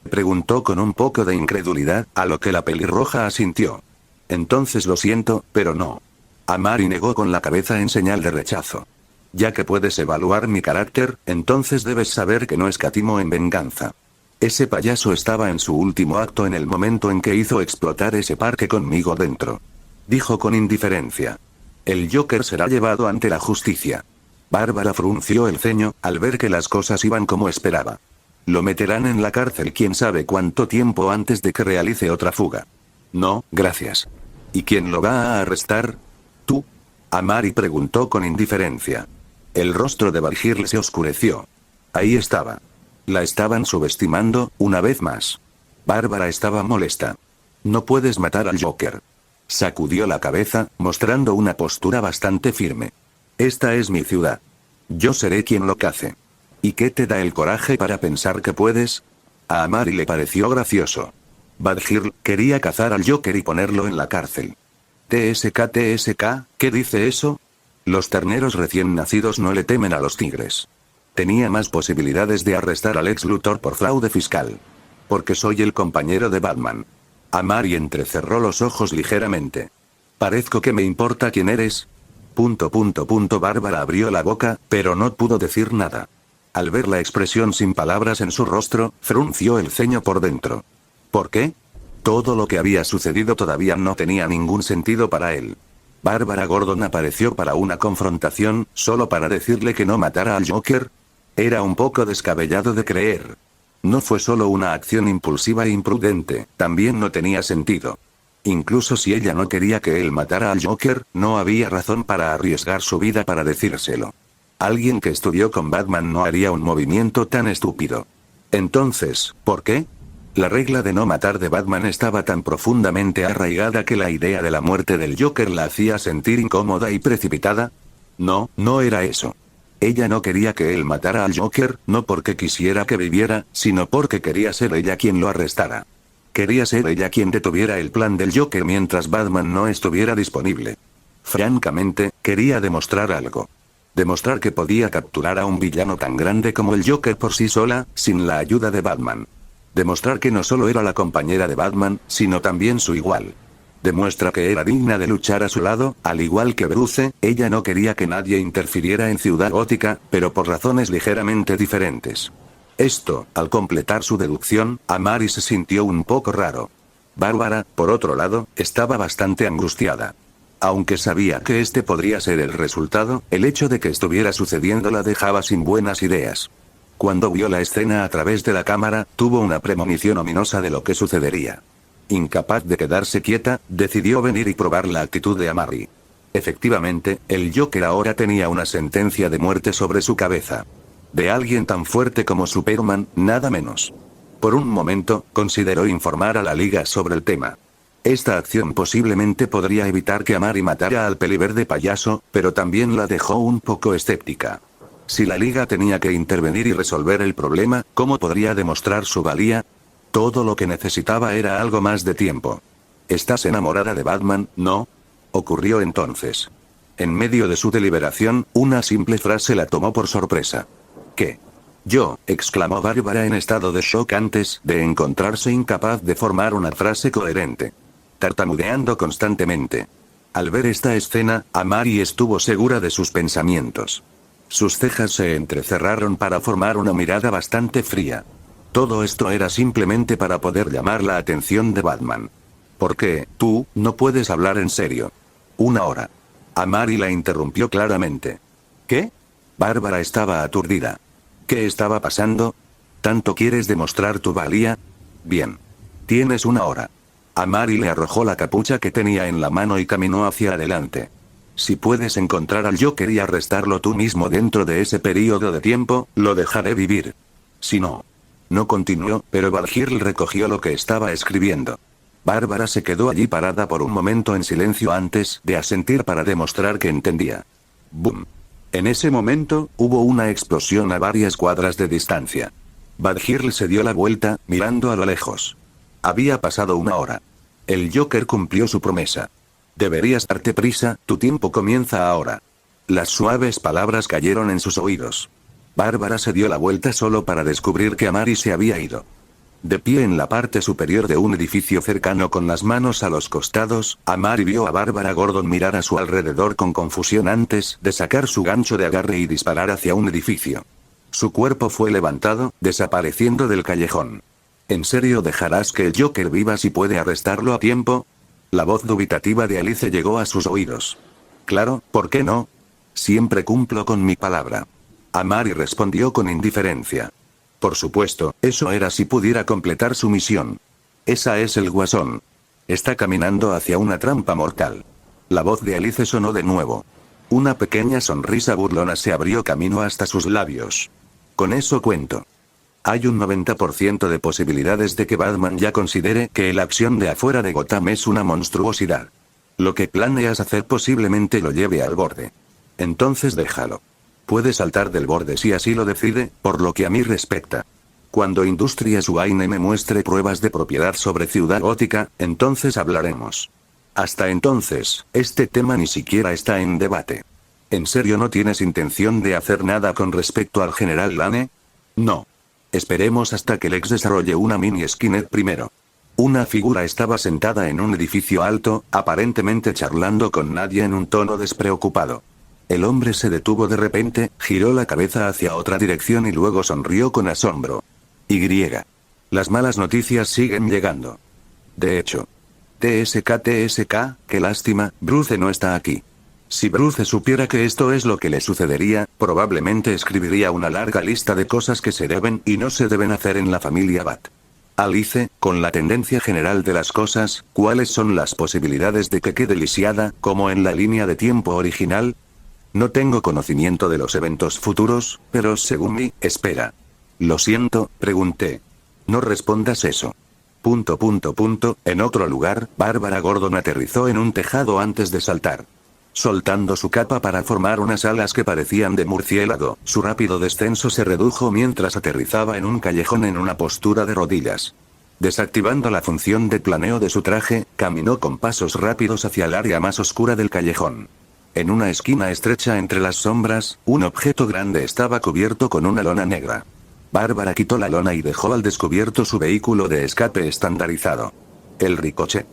S3: preguntó con un poco de incredulidad, a lo que la pelirroja asintió. Entonces lo siento, pero no. Amari negó con la cabeza en señal de rechazo. Ya que puedes evaluar mi carácter, entonces debes saber que no escatimo en venganza. Ese payaso estaba en su último acto en el momento en que hizo explotar ese parque conmigo dentro. Dijo con indiferencia. El Joker será llevado ante la justicia. Bárbara frunció el ceño, al ver que las cosas iban como esperaba. Lo meterán en la cárcel quién sabe cuánto tiempo antes de que realice otra fuga. No, gracias. ¿Y quién lo va a arrestar? ¿Tú? Amari preguntó con indiferencia. El rostro de Badgirl se oscureció. Ahí estaba. La estaban subestimando, una vez más. Bárbara estaba molesta. No puedes matar al Joker. Sacudió la cabeza, mostrando una postura bastante firme. Esta es mi ciudad. Yo seré quien lo cace. ¿Y qué te da el coraje para pensar que puedes? A Amari le pareció gracioso. Badgirl quería cazar al Joker y ponerlo en la cárcel. TSK, ¿qué dice eso? Los terneros recién nacidos no le temen a los tigres. Tenía más posibilidades de arrestar al ex Luthor por fraude fiscal. Porque soy el compañero de Batman. Amari entrecerró los ojos ligeramente. ¿Parezco que me importa quién eres? ... Bárbara abrió la boca, pero no pudo decir nada. Al ver la expresión sin palabras en su rostro, frunció el ceño por dentro. ¿Por qué? Todo lo que había sucedido todavía no tenía ningún sentido para él. Bárbara Gordon apareció para una confrontación, solo para decirle que no matara al Joker. Era un poco descabellado de creer. No fue solo una acción impulsiva e imprudente, también no tenía sentido. Incluso si ella no quería que él matara al Joker, no había razón para arriesgar su vida para decírselo. Alguien que estudió con Batman no haría un movimiento tan estúpido. Entonces, ¿por qué? La regla de no matar de Batman estaba tan profundamente arraigada que la idea de la muerte del Joker la hacía sentir incómoda y precipitada. No, no era eso. Ella no quería que él matara al Joker, no porque quisiera que viviera, sino porque quería ser ella quien lo arrestara. Quería ser ella quien detuviera el plan del Joker mientras Batman no estuviera disponible. Francamente, quería demostrar algo. Demostrar que podía capturar a un villano tan grande como el Joker por sí sola, sin la ayuda de Batman. Demostrar que no solo era la compañera de Batman, sino también su igual. Demuestra que era digna de luchar a su lado, al igual que Bruce. Ella no quería que nadie interfiriera en Ciudad Gótica, pero por razones ligeramente diferentes. Esto, al completar su deducción, a Mary se sintió un poco raro. Bárbara, por otro lado, estaba bastante angustiada. Aunque sabía que este podría ser el resultado, el hecho de que estuviera sucediendo la dejaba sin buenas ideas. Cuando vio la escena a través de la cámara, tuvo una premonición ominosa de lo que sucedería. Incapaz de quedarse quieta, decidió venir y probar la actitud de Amari. Efectivamente, el Joker ahora tenía una sentencia de muerte sobre su cabeza. De alguien tan fuerte como Superman, nada menos. Por un momento, consideró informar a la Liga sobre el tema. Esta acción posiblemente podría evitar que Amari matara al peliverde payaso, pero también la dejó un poco escéptica. Si la Liga tenía que intervenir y resolver el problema, ¿cómo podría demostrar su valía? Todo lo que necesitaba era algo más de tiempo. ¿Estás enamorada de Batman, no? Ocurrió entonces. En medio de su deliberación, una simple frase la tomó por sorpresa. ¿Qué? Yo, exclamó Bárbara en estado de shock antes de encontrarse incapaz de formar una frase coherente. Tartamudeando constantemente. Al ver esta escena, Amari estuvo segura de sus pensamientos. Sus cejas se entrecerraron para formar una mirada bastante fría. Todo esto era simplemente para poder llamar la atención de Batman. ¿Por qué, tú, no puedes hablar en serio? Una hora. Amari la interrumpió claramente. ¿Qué? Bárbara estaba aturdida. ¿Qué estaba pasando? ¿Tanto quieres demostrar tu valía? Bien. Tienes una hora. Amari le arrojó la capucha que tenía en la mano y caminó hacia adelante. Si puedes encontrar al Joker y arrestarlo tú mismo dentro de ese periodo de tiempo, lo dejaré vivir. Si no. No continuó, pero Valhirl recogió lo que estaba escribiendo. Bárbara se quedó allí parada por un momento en silencio antes de asentir para demostrar que entendía. ¡Bum! En ese momento, hubo una explosión a varias cuadras de distancia. Valhirl se dio la vuelta, mirando a lo lejos. Había pasado una hora. El Joker cumplió su promesa. Deberías darte prisa, tu tiempo comienza ahora. Las suaves palabras cayeron en sus oídos. Bárbara se dio la vuelta solo para descubrir que Amari se había ido. De pie en la parte superior de un edificio cercano con las manos a los costados, Amari vio a Bárbara Gordon mirar a su alrededor con confusión antes de sacar su gancho de agarre y disparar hacia un edificio. Su cuerpo fue levantado, desapareciendo del callejón. ¿En serio dejarás que el Joker viva si puede arrestarlo a tiempo? La voz dubitativa de Alice llegó a sus oídos. Claro, ¿por qué no? Siempre cumplo con mi palabra. Amari respondió con indiferencia. Por supuesto, eso era si pudiera completar su misión. Esa es el Guasón. Está caminando hacia una trampa mortal. La voz de Alice sonó de nuevo. Una pequeña sonrisa burlona se abrió camino hasta sus labios. Con eso cuento. Hay un 90% de posibilidades de que Batman ya considere que la acción de afuera de Gotham es una monstruosidad. Lo que planeas hacer posiblemente lo lleve al borde. Entonces déjalo. Puede saltar del borde si así lo decide, por lo que a mí respecta. Cuando Industrias Wayne me muestre pruebas de propiedad sobre Ciudad Gótica, entonces hablaremos. Hasta entonces, este tema ni siquiera está en debate. ¿En serio no tienes intención de hacer nada con respecto al General Lane? No. Esperemos hasta que Lex desarrolle una mini Skynet primero. Una figura estaba sentada en un edificio alto, aparentemente charlando con nadie en un tono despreocupado. El hombre se detuvo de repente, giró la cabeza hacia otra dirección y luego sonrió con asombro. Las malas noticias siguen llegando. De hecho. TSK, qué lástima, Bruce no está aquí. Si Bruce supiera que esto es lo que le sucedería, probablemente escribiría una larga lista de cosas que se deben y no se deben hacer en la familia Bat. Alice, con la tendencia general de las cosas, ¿cuáles son las posibilidades de que quede lisiada, como en la línea de tiempo original? No tengo conocimiento de los eventos futuros, pero según mi, espera. Lo siento, pregunté. No respondas eso. En otro lugar, Bárbara Gordon aterrizó en un tejado antes de saltar. Soltando su capa para formar unas alas que parecían de murciélago, su rápido descenso se redujo mientras aterrizaba en un callejón en una postura de rodillas. Desactivando la función de planeo de su traje, caminó con pasos rápidos hacia el área más oscura del callejón. En una esquina estrecha entre las sombras, un objeto grande estaba cubierto con una lona negra. Bárbara quitó la lona y dejó al descubierto su vehículo de escape estandarizado. El Ricochet.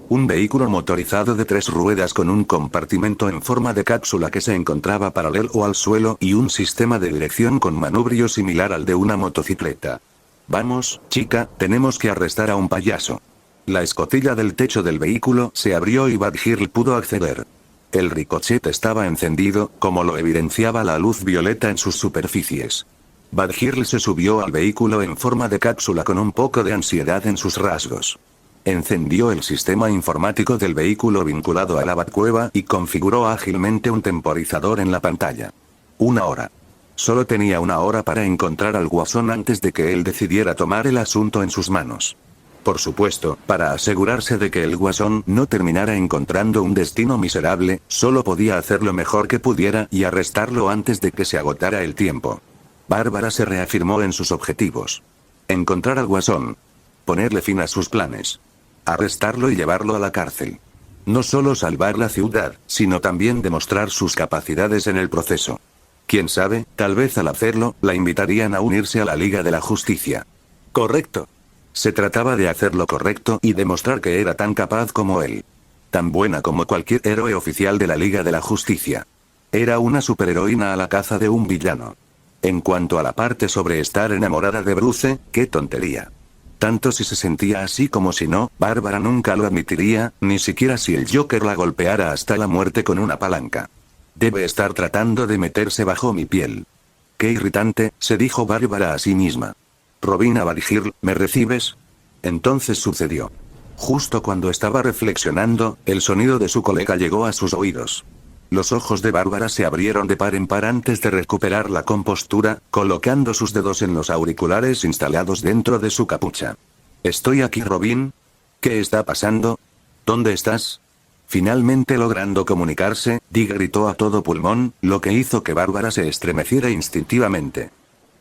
S3: Un vehículo motorizado de 3 ruedas con un compartimento en forma de cápsula que se encontraba paralelo al suelo y un sistema de dirección con manubrio similar al de una motocicleta. Vamos, chica, tenemos que arrestar a un payaso. La escotilla del techo del vehículo se abrió y Badgirl pudo acceder. El Ricochet estaba encendido, como lo evidenciaba la luz violeta en sus superficies. Badgirl se subió al vehículo en forma de cápsula con un poco de ansiedad en sus rasgos. Encendió el sistema informático del vehículo vinculado a la Batcueva y configuró ágilmente un temporizador en la pantalla. 1 hora. Solo tenía 1 hora para encontrar al Guasón antes de que él decidiera tomar el asunto en sus manos. Por supuesto, para asegurarse de que el Guasón no terminara encontrando un destino miserable, solo podía hacer lo mejor que pudiera y arrestarlo antes de que se agotara el tiempo. Bárbara se reafirmó en sus objetivos. Encontrar al Guasón. Ponerle fin a sus planes. Arrestarlo y llevarlo a la cárcel. No solo salvar la ciudad, sino también demostrar sus capacidades en el proceso. Quién sabe, tal vez al hacerlo, la invitarían a unirse a la Liga de la Justicia. Correcto. Se trataba de hacer lo correcto y demostrar que era tan capaz como él. Tan buena como cualquier héroe oficial de la Liga de la Justicia. Era una superheroína a la caza de un villano. En cuanto a la parte sobre estar enamorada de Bruce, qué tontería. Tanto si se sentía así como si no, Bárbara nunca lo admitiría, ni siquiera si el Joker la golpeara hasta la muerte con una palanca. Debe estar tratando de meterse bajo mi piel. Qué irritante, se dijo Bárbara a sí misma. Robina Badgirl, ¿me recibes? Entonces sucedió. Justo cuando estaba reflexionando, el sonido de su colega llegó a sus oídos. Los ojos de Bárbara se abrieron de par en par antes de recuperar la compostura, colocando sus dedos en los auriculares instalados dentro de su capucha. ¿Estoy aquí, Robin? ¿Qué está pasando? ¿Dónde estás? Finalmente logrando comunicarse, Dee gritó a todo pulmón, lo que hizo que Bárbara se estremeciera instintivamente.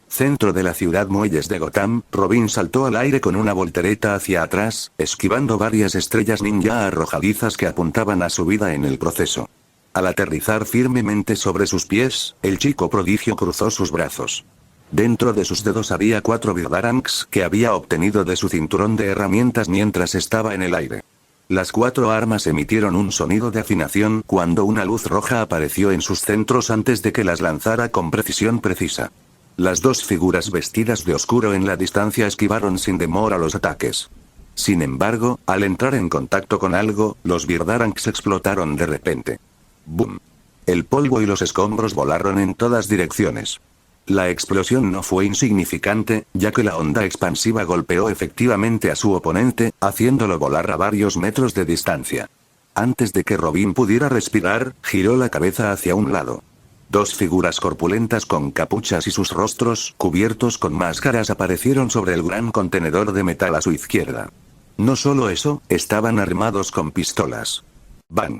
S3: Centro de la ciudad Muelles de Gotham, Robin saltó al aire con una voltereta hacia atrás, esquivando varias estrellas ninja arrojadizas que apuntaban a su vida en el proceso. Al aterrizar firmemente sobre sus pies, el chico prodigio cruzó sus brazos. Dentro de sus dedos había 4 birdarangs que había obtenido de su cinturón de herramientas mientras estaba en el aire. Las 4 armas emitieron un sonido de afinación cuando una luz roja apareció en sus centros antes de que las lanzara con precisión precisa. Las 2 figuras vestidas de oscuro en la distancia esquivaron sin demor a los ataques. Sin embargo, al entrar en contacto con algo, los birdarangs explotaron de repente. ¡Bum! El polvo y los escombros volaron en todas direcciones. La explosión no fue insignificante, ya que la onda expansiva golpeó efectivamente a su oponente, haciéndolo volar a varios metros de distancia. Antes de que Robin pudiera respirar, giró la cabeza hacia un lado. 2 figuras corpulentas con capuchas y sus rostros, cubiertos con máscaras, aparecieron sobre el gran contenedor de metal a su izquierda. No solo eso, estaban armados con pistolas. ¡Bang!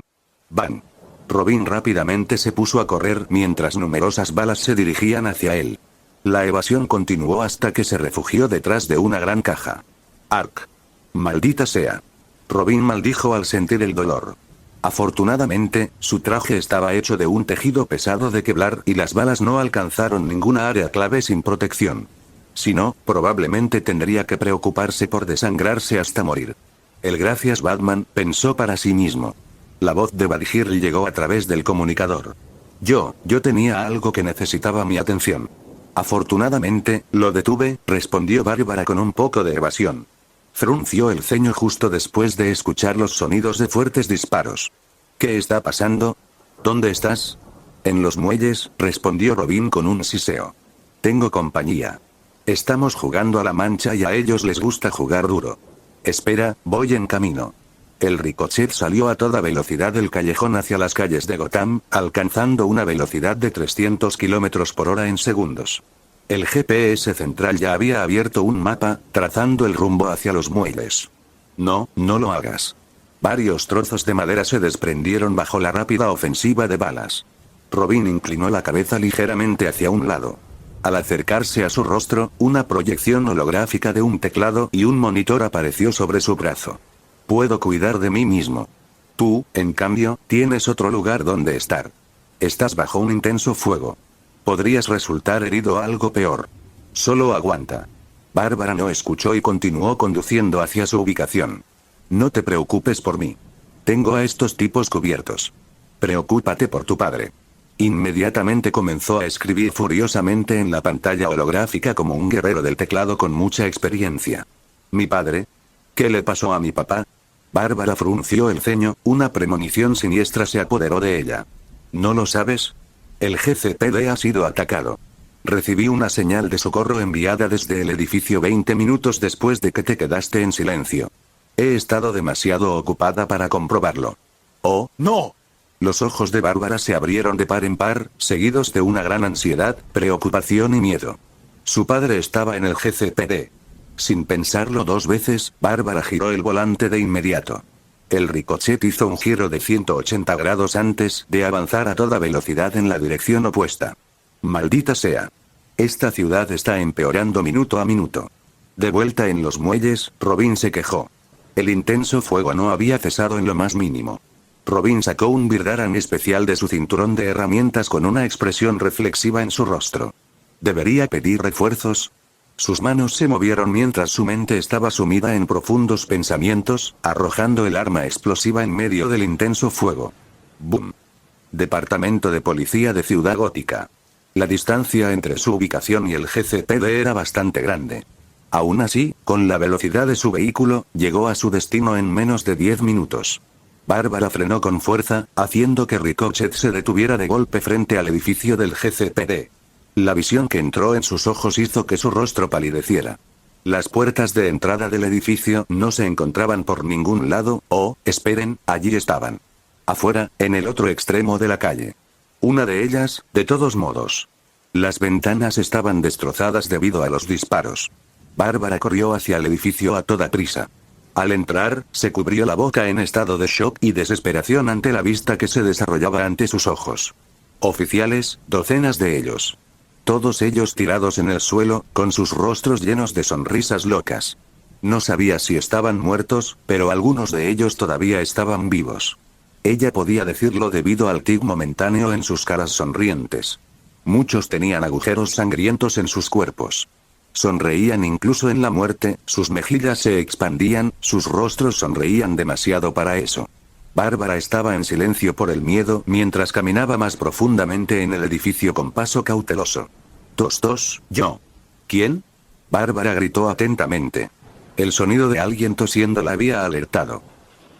S3: ¡Bang! Robin rápidamente se puso a correr mientras numerosas balas se dirigían hacia él. La evasión continuó hasta que se refugió detrás de una gran caja. ¡Arc! ¡Maldita sea! Robin maldijo al sentir el dolor. Afortunadamente, su traje estaba hecho de un tejido pesado de Kevlar y las balas no alcanzaron ninguna área clave sin protección. Si no, probablemente tendría que preocuparse por desangrarse hasta morir. El gracias Batman, pensó para sí mismo. La voz de Badgirl llegó a través del comunicador. Yo tenía algo que necesitaba mi atención. Afortunadamente, lo detuve, respondió Bárbara con un poco de evasión. Frunció el ceño justo después de escuchar los sonidos de fuertes disparos. ¿Qué está pasando? ¿Dónde estás? En los muelles, respondió Robin con un siseo. Tengo compañía. Estamos jugando a la mancha y a ellos les gusta jugar duro. Espera, voy en camino. El Ricochet salió a toda velocidad del callejón hacia las calles de Gotham, alcanzando una velocidad de 300 km por hora en segundos. El GPS central ya había abierto un mapa, trazando el rumbo hacia los muelles. No, no lo hagas. Varios trozos de madera se desprendieron bajo la rápida ofensiva de balas. Robin inclinó la cabeza ligeramente hacia un lado. Al acercarse a su rostro, una proyección holográfica de un teclado y un monitor apareció sobre su brazo. Puedo cuidar de mí mismo. Tú, en cambio, tienes otro lugar donde estar. Estás bajo un intenso fuego. Podrías resultar herido o algo peor. Solo aguanta. Bárbara no escuchó y continuó conduciendo hacia su ubicación. No te preocupes por mí. Tengo a estos tipos cubiertos. Preocúpate por tu padre. Inmediatamente comenzó a escribir furiosamente en la pantalla holográfica como un guerrero del teclado con mucha experiencia. ¿Mi padre? ¿Qué le pasó a mi papá? Bárbara frunció el ceño, una premonición siniestra se apoderó de ella. ¿No lo sabes? El GCPD ha sido atacado. Recibí una señal de socorro enviada desde el edificio 20 minutos después de que te quedaste en silencio. He estado demasiado ocupada para comprobarlo. ¡Oh, no! Los ojos de Bárbara se abrieron de par en par, seguidos de una gran ansiedad, preocupación y miedo. Su padre estaba en el GCPD. Sin pensarlo dos veces, Bárbara giró el volante de inmediato. El Ricochet hizo un giro de 180 grados antes de avanzar a toda velocidad en la dirección opuesta. Maldita sea. Esta ciudad está empeorando minuto a minuto. De vuelta en los muelles, Robin se quejó. El intenso fuego no había cesado en lo más mínimo. Robin sacó un Birdaran especial de su cinturón de herramientas con una expresión reflexiva en su rostro. ¿Debería pedir refuerzos? Sus manos se movieron mientras su mente estaba sumida en profundos pensamientos, arrojando el arma explosiva en medio del intenso fuego. ¡Bum! Departamento de Policía de Ciudad Gótica. La distancia entre su ubicación y el GCPD era bastante grande. Aún así, con la velocidad de su vehículo, llegó a su destino en menos de 10 minutos. Bárbara frenó con fuerza, haciendo que Ricochet se detuviera de golpe frente al edificio del GCPD. La visión que entró en sus ojos hizo que su rostro palideciera. Las puertas de entrada del edificio no se encontraban por ningún lado, esperen, allí estaban. Afuera, en el otro extremo de la calle. Una de ellas, de todos modos. Las ventanas estaban destrozadas debido a los disparos. Bárbara corrió hacia el edificio a toda prisa. Al entrar, se cubrió la boca en estado de shock y desesperación ante la vista que se desarrollaba ante sus ojos. Oficiales, docenas de ellos. Todos ellos tirados en el suelo, con sus rostros llenos de sonrisas locas. No sabía si estaban muertos, pero algunos de ellos todavía estaban vivos. Ella podía decirlo debido al tic momentáneo en sus caras sonrientes. Muchos tenían agujeros sangrientos en sus cuerpos. Sonreían incluso en la muerte, sus mejillas se expandían, sus rostros sonreían demasiado para eso. Bárbara estaba en silencio por el miedo mientras caminaba más profundamente en el edificio con paso cauteloso. Tos, yo. ¿Quién? Bárbara gritó atentamente. El sonido de alguien tosiendo la había alertado.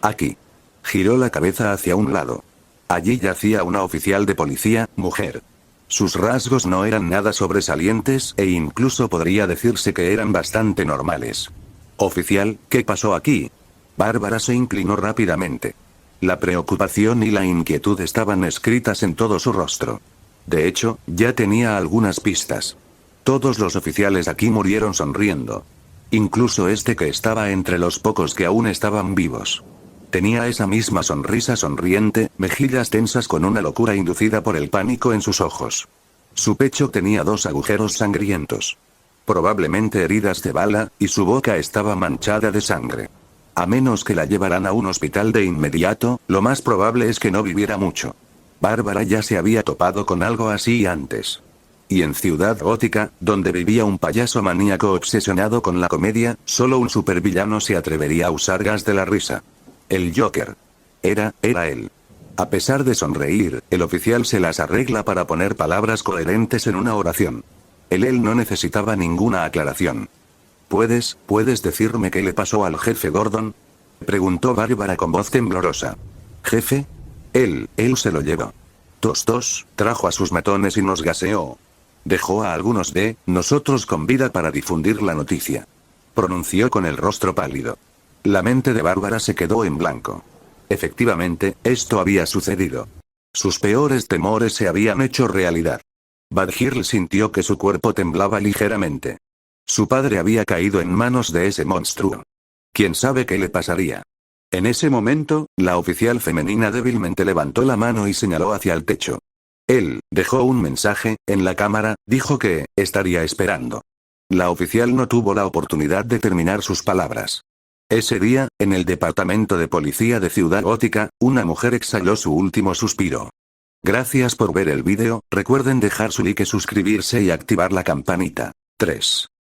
S3: Aquí. Giró la cabeza hacia un lado. Allí yacía una oficial de policía, mujer. Sus rasgos no eran nada sobresalientes e incluso podría decirse que eran bastante normales. Oficial, ¿qué pasó aquí? Bárbara se inclinó rápidamente. La preocupación y la inquietud estaban escritas en todo su rostro. De hecho, ya tenía algunas pistas. Todos los oficiales aquí murieron sonriendo. Incluso este que estaba entre los pocos que aún estaban vivos. Tenía esa misma sonrisa sonriente, mejillas tensas con una locura inducida por el pánico en sus ojos. Su pecho tenía 2 agujeros sangrientos. Probablemente heridas de bala, y su boca estaba manchada de sangre. A menos que la llevaran a un hospital de inmediato, lo más probable es que no viviera mucho. Bárbara ya se había topado con algo así antes. Y en Ciudad Gótica, donde vivía un payaso maníaco obsesionado con la comedia, solo un supervillano se atrevería a usar gas de la risa. El Joker. Era él. A pesar de sonreír, el oficial se las arregla para poner palabras coherentes en una oración. Él no necesitaba ninguna aclaración. ¿Puedes decirme qué le pasó al jefe Gordon? Preguntó Bárbara con voz temblorosa. ¿Jefe? Él se lo llevó. Trajo a sus matones y nos gaseó. Dejó a algunos de nosotros con vida para difundir la noticia. Pronunció con el rostro pálido. La mente de Bárbara se quedó en blanco. Efectivamente, esto había sucedido. Sus peores temores se habían hecho realidad. Badgirl sintió que su cuerpo temblaba ligeramente. Su padre había caído en manos de ese monstruo. ¿Quién sabe qué le pasaría? En ese momento, la oficial femenina débilmente levantó la mano y señaló hacia el techo. Él dejó un mensaje, en la cámara, dijo que estaría esperando. La oficial no tuvo la oportunidad de terminar sus palabras. Ese día, en el departamento de policía de Ciudad Gótica, una mujer exhaló su último suspiro. Gracias por ver el vídeo, recuerden dejar su like, suscribirse y activar la campanita. 3.